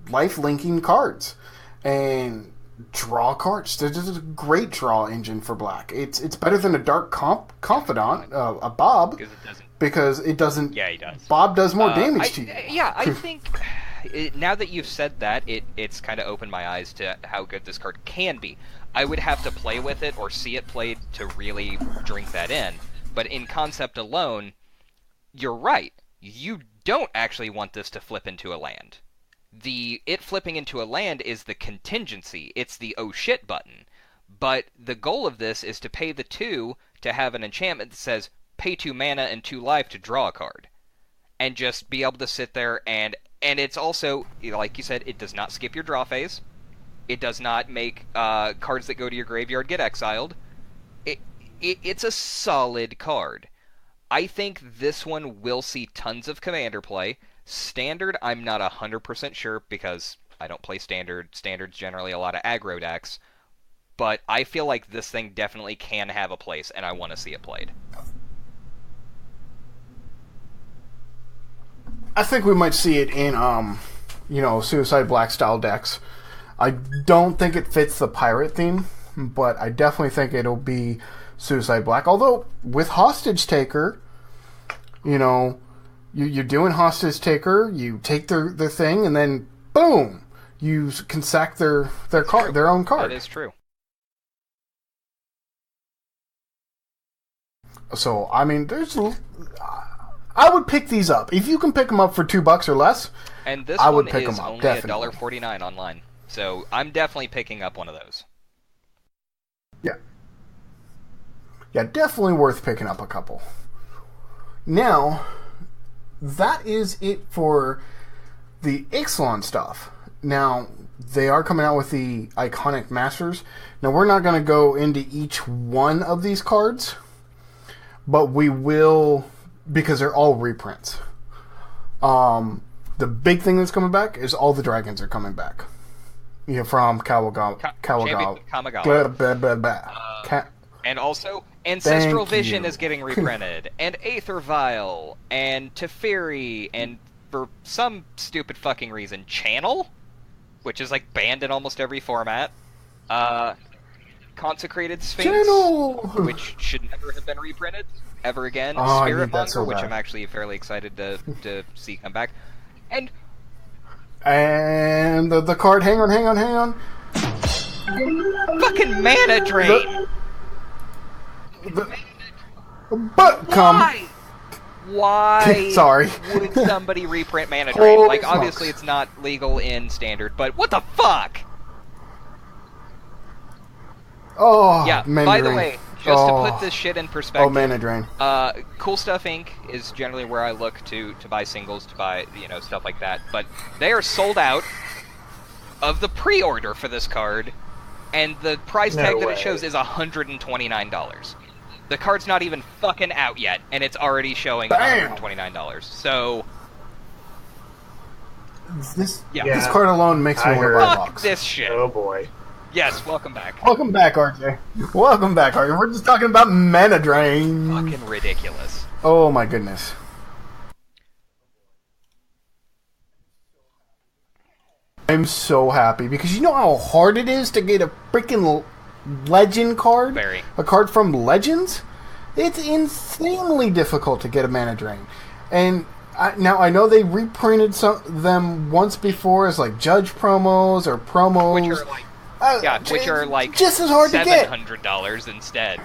life-linking cards and draw cards. This is a great draw engine for black. It's better than a Dark Confidant, a Bob, because it doesn't. Yeah, he does. Bob does more damage to you. Yeah, I think now that you've said that, it's kind of opened my eyes to how good this card can be. I would have to play with it or see it played to really drink that in. But in concept alone, you're right. You don't actually want this to flip into a land. It flipping into a land is the contingency. It's the oh shit button. But the goal of this is to pay the 2 to have an enchantment that says pay 2 mana and 2 life to draw a card. And just be able to sit there and it's also, like you said, it does not skip your draw phase. It does not make cards that go to your graveyard get exiled. It's a solid card. I think this one will see tons of Commander play. Standard, I'm not 100% sure because I don't play Standard. Standard's generally a lot of aggro decks. But I feel like this thing definitely can have a place, and I want to see it played. I think we might see it in, Suicide Black style decks. I don't think it fits the pirate theme, but I definitely think it'll be Suicide Black. Although, with Hostage Taker, you're doing Hostage Taker, you take their thing, and then, boom! You can sack their own card. That is true. So, I mean, I would pick these up. If you can pick them up for $2 or less, and this I would one pick is them up, only definitely. $1.49 online. So I'm definitely picking up one of those. Yeah. Yeah, definitely worth picking up a couple. Now, that is it for the Ixalan stuff. Now, they are coming out with the Iconic Masters. Now, we're not going to go into each one of these cards, but we will, because they're all reprints. The big thing that's coming back is all the dragons are coming back. From Kamigawa. And also, Ancestral Vision is getting reprinted, and Aether Vial, and Teferi, and for some stupid fucking reason, Channel, which is banned in almost every format. Consecrated Sphinx, Channel! Which should never have been reprinted ever again. Oh, Spirit Monger, so which bad. I'm actually fairly excited to see come back. And the card, hang on. Fucking Mana Drain! Why Sorry. would somebody reprint Mana Drain? Holy Obviously smokes. it's not legal in Standard, but what the fuck? Oh, Yeah, Mana by Drain. the way, just to put this shit in perspective... Oh, Mana Drain. Cool Stuff Inc. is generally where I look to buy singles, to buy, stuff like that. But they are sold out of the pre-order for this card, and the price tag that it shows is $129. The card's not even fucking out yet, and it's already showing $129. So... This Yeah. card alone makes me want to buy a Fuck box. this shit. Oh boy. Yes, welcome back. Welcome back, RJ. Welcome back, RJ. We're just talking about Mana Drain. Fucking ridiculous. Oh my goodness. I'm so happy because you know how hard it is to get a freaking legend card? Very. A card from Legends? It's insanely difficult to get a Mana Drain. And now I know they reprinted them once before as Judge promos or promos. Which are just as hard to get. $700 instead.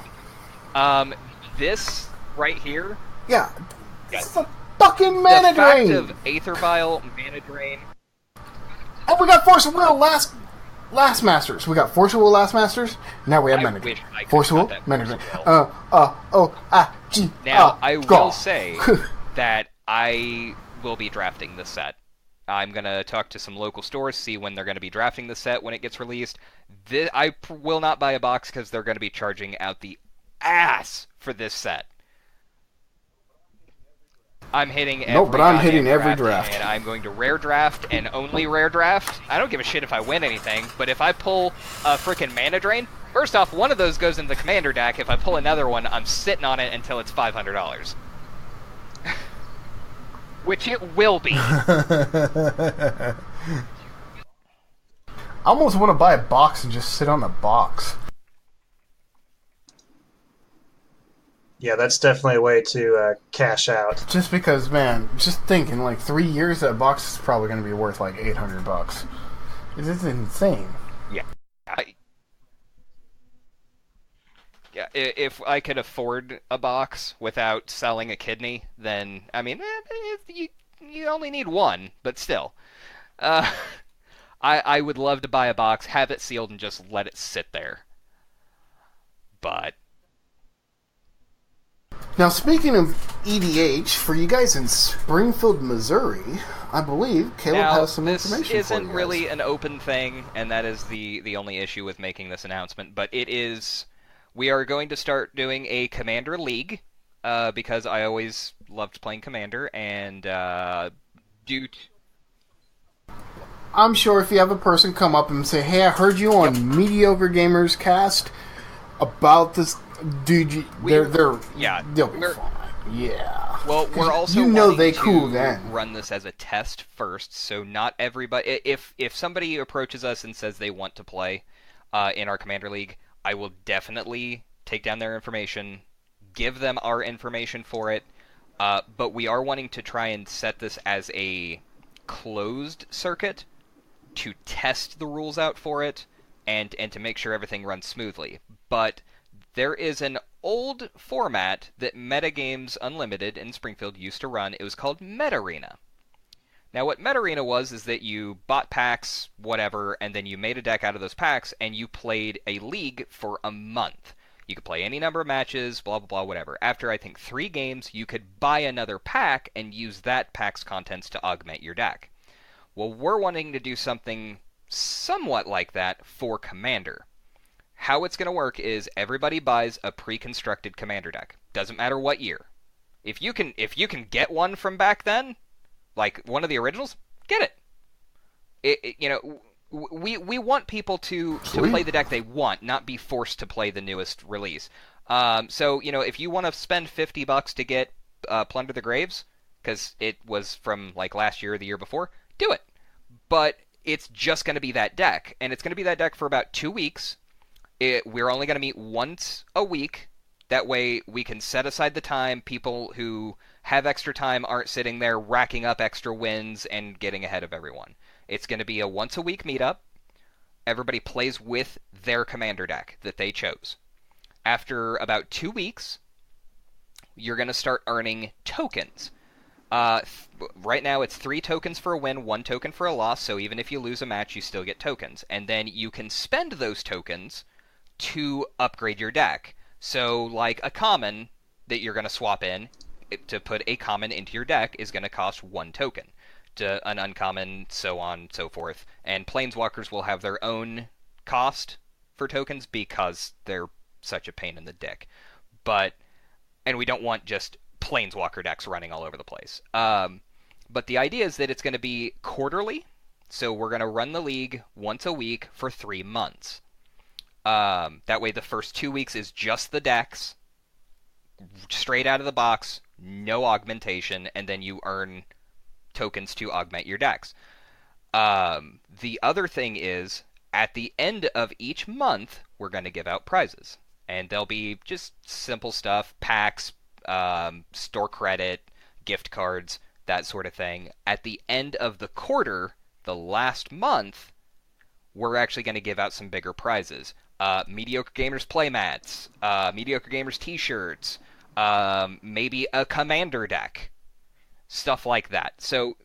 This right here. Yeah. It's a fucking Mana The fact Drain. of Aether Vial, Mana Drain. And we got Force of Will last Masters. We got Force of Will last Masters. Now we have Mana Drain. Force of Will, Mana Drain. Now, I will say that I will be drafting this set. I'm going to talk to some local stores, see when they're going to be drafting the set when it gets released. Will not buy a box because they're going to be charging out the ass for this set. I'm hitting every No, but I'm hitting goddamn every draft. and I'm going to rare draft and only rare draft. I don't give a shit if I win anything, but if I pull a freaking mana drain, first off, one of those goes in the commander deck. If I pull another one, I'm sitting on it until it's $500. Which it will be. I almost want to buy a box and just sit on the box. Yeah, that's definitely a way to cash out. Just because, man, just thinking, like 3 years, that box is probably going to be worth like $800. It's insane. Yeah. If I could afford a box without selling a kidney, then, I mean, you only need one, but still. I would love to buy a box, have it sealed, and just let it sit there. But... Now, speaking of EDH, for you guys in Springfield, Missouri, I believe Caleb has some information for you This isn't guys. really an open thing, and that is the only issue with making this announcement, but it is... We are going to start doing a Commander League, because I always loved playing Commander, and due to... I'm sure if you have a person come up and say, "Hey, I heard you on Mediocre Gamers Cast about this," dude, they'll be fine. Yeah. Well, we're also they wanting cool to then. run this as a test first, so not everybody... If somebody approaches us and says they want to play in our Commander League, I will definitely take down their information, give them our information for it, but we are wanting to try and set this as a closed circuit to test the rules out for it and to make sure everything runs smoothly. But there is an old format that Metagames Unlimited in Springfield used to run. It was called Metarena. Now, what Metarena was is that you bought packs, whatever, and then you made a deck out of those packs, and you played a league for a month. You could play any number of matches, blah, blah, blah, whatever. After, I think, 3 games, you could buy another pack and use that pack's contents to augment your deck. Well, we're wanting to do something somewhat like that for Commander. How it's going to work is everybody buys a pre-constructed Commander deck. Doesn't matter what year. If you can get one from back then, like one of the originals, get it. We want people to play the deck they want, not be forced to play the newest release. So, if you want to spend $50 to get Plunder the Graves, because it was from like last year or the year before, do it. But it's just going to be that deck, and it's going to be that deck for about 2 weeks. We're only going to meet once a week. That way we can set aside the time. People who have extra time aren't sitting there racking up extra wins and getting ahead of everyone. It's going to be a once-a-week meetup. Everybody plays with their commander deck that they chose. After about 2 weeks, you're going to start earning tokens. Right now it's 3 tokens for a win, 1 token for a loss, so even if you lose a match, you still get tokens. And then you can spend those tokens to upgrade your deck. So, like a common that you're going to swap in, to put a common into your deck is going to cost 1 token. To an uncommon, so on, so forth. And Planeswalkers will have their own cost for tokens because they're such a pain in the dick. And we don't want just Planeswalker decks running all over the place. But the idea is that it's going to be quarterly, so we're going to run the league once a week for 3 months. That way the first 2 weeks is just the decks, straight out of the box, no augmentation, and then you earn tokens to augment your decks. The other thing is, at the end of each month, we're going to give out prizes. And they'll be just simple stuff, packs, store credit, gift cards, that sort of thing. At the end of the quarter, the last month, we're actually going to give out some bigger prizes. Mediocre Gamers playmats, Mediocre Gamers t-shirts, maybe a commander deck, stuff like that. So,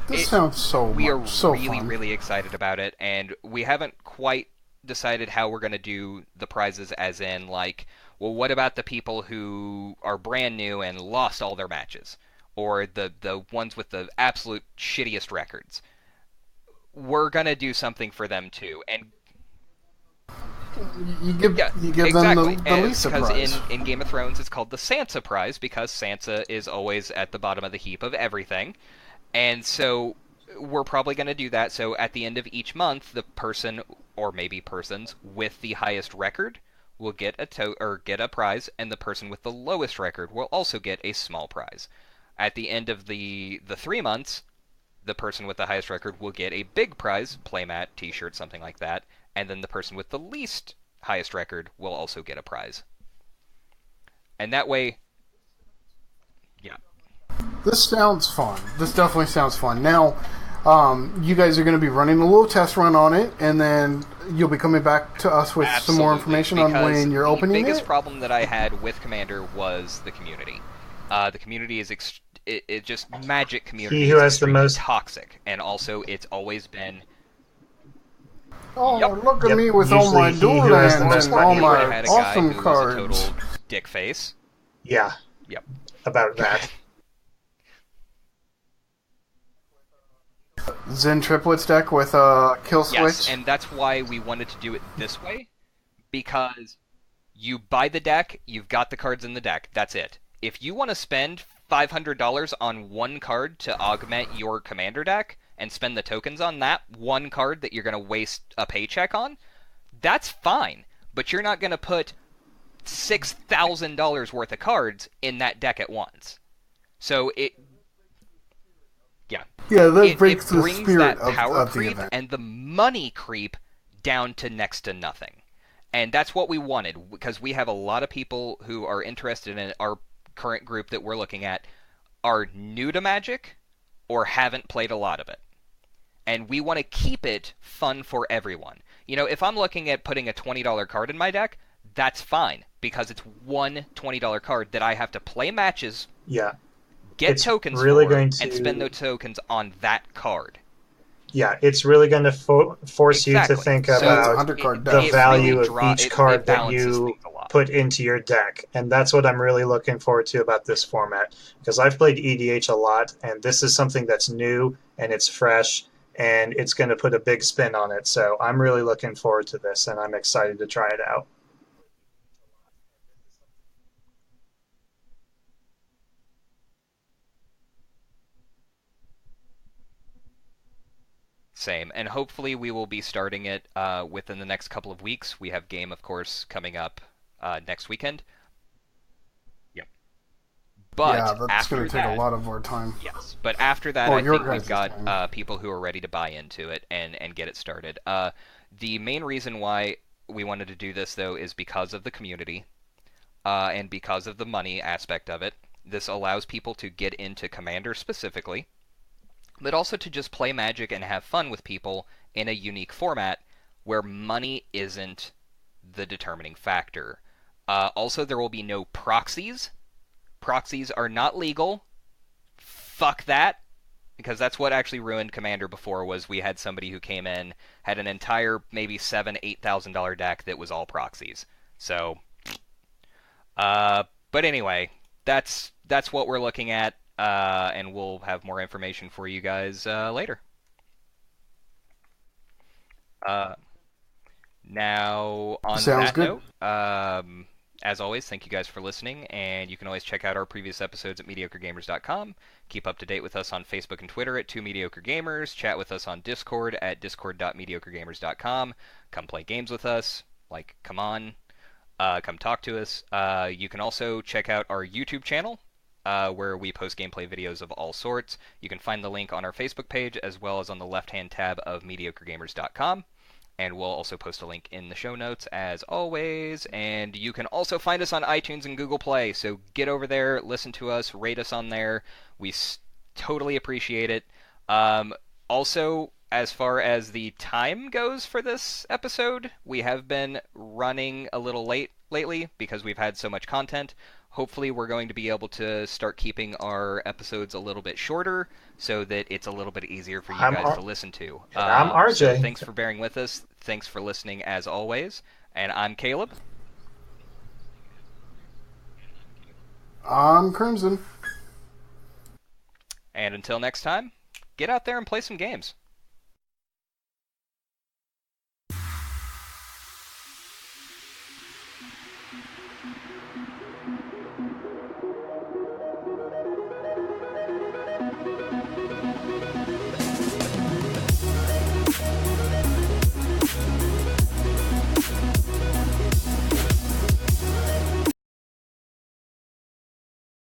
this sounds so we are so really, fun. really excited about it, and we haven't quite decided how we're going to do the prizes, as in, like, well, what about the people who are brand new and lost all their matches? or the ones with the absolute shittiest records. We're gonna do something for them too, and You give yeah, you give exactly. them the Lisa Because prize. in Game of Thrones, it's called the Sansa prize because Sansa is always at the bottom of the heap of everything, and so we're probably going to do that. So at the end of each month, the person or maybe persons with the highest record will get get a prize, and the person with the lowest record will also get a small prize. At the end of the 3 months, the person with the highest record will get a big prize, playmat, t-shirt, something like that, and then the person with the least highest record will also get a prize. And that way, yeah. This sounds fun. This definitely sounds fun. Now, you guys are going to be running a little test run on it, and then you'll be coming back to us with some more information on when you're opening it. The biggest problem that I had with Commander was the community. The community is it just Magic community. He who has the most toxic, and also it's always been. Oh, Yep. look at me with all my dual lands and all my awesome cards. A total dick face. Yeah. Yep. About that. Zen triplets deck with kill switch. Yes, and that's why we wanted to do it this way, because you buy the deck, you've got the cards in the deck. That's it. If you want to spend $500 on one card to augment your commander deck and spend the tokens on that one card that you're going to waste a paycheck on, that's fine. But you're not going to put $6,000 worth of cards in that deck at once. So it... Yeah. Yeah, that it breaks the brings spirit that power of the creep event. and the money creep down to next to nothing. And that's what we wanted, because we have a lot of people who are interested in it. Our current group that we're looking at are new to Magic or haven't played a lot of it. And we want to keep it fun for everyone. You know, if I'm looking at putting a $20 card in my deck, that's fine, because it's one $20 card that I have to play matches, get It's tokens really for, going to... and spend those tokens on that card. Yeah, it's really going to force you to think about the value of each card that you put into your deck. And that's what I'm really looking forward to about this format. Because I've played EDH a lot, and this is something that's new, and it's fresh, and it's going to put a big spin on it. So I'm really looking forward to this, and I'm excited to try it out. Same, and hopefully we will be starting it within the next couple of weeks. We have game, of course, coming up next weekend. Yep. But yeah, that's going to take a lot of our time. Yes, but after that, I think we've got people who are ready to buy into it and get it started. The main reason why we wanted to do this, though, is because of the community and because of the money aspect of it. This allows people to get into Commander specifically, but also to just play Magic and have fun with people in a unique format where money isn't the determining factor. Also, there will be no proxies. Proxies are not legal. Fuck that. Because that's what actually ruined Commander before, was we had somebody who came in, had an entire maybe $7,000-8,000 deck that was all proxies. So, but anyway, that's what we're looking at. And we'll have more information for you guys later. Now, on that note, as always, thank you guys for listening, and you can always check out our previous episodes at mediocregamers.com. Keep up to date with us on Facebook and Twitter at 2mediocregamers. Chat with us on Discord at discord.mediocregamers.com. Come play games with us. Like, come on. Come talk to us. You can also check out our YouTube channel, where we post gameplay videos of all sorts. You can find the link on our Facebook page as well as on the left-hand tab of mediocregamers.com. And we'll also post a link in the show notes as always. And you can also find us on iTunes and Google Play. So get over there, listen to us, rate us on there. We totally appreciate it. Also, as far as the time goes for this episode, we have been running a little late lately because we've had so much content. Hopefully we're going to be able to start keeping our episodes a little bit shorter so that it's a little bit easier for you guys to listen to. I'm RJ. So thanks for bearing with us. Thanks for listening as always. And I'm Caleb. I'm Crimson. And until next time, get out there and play some games.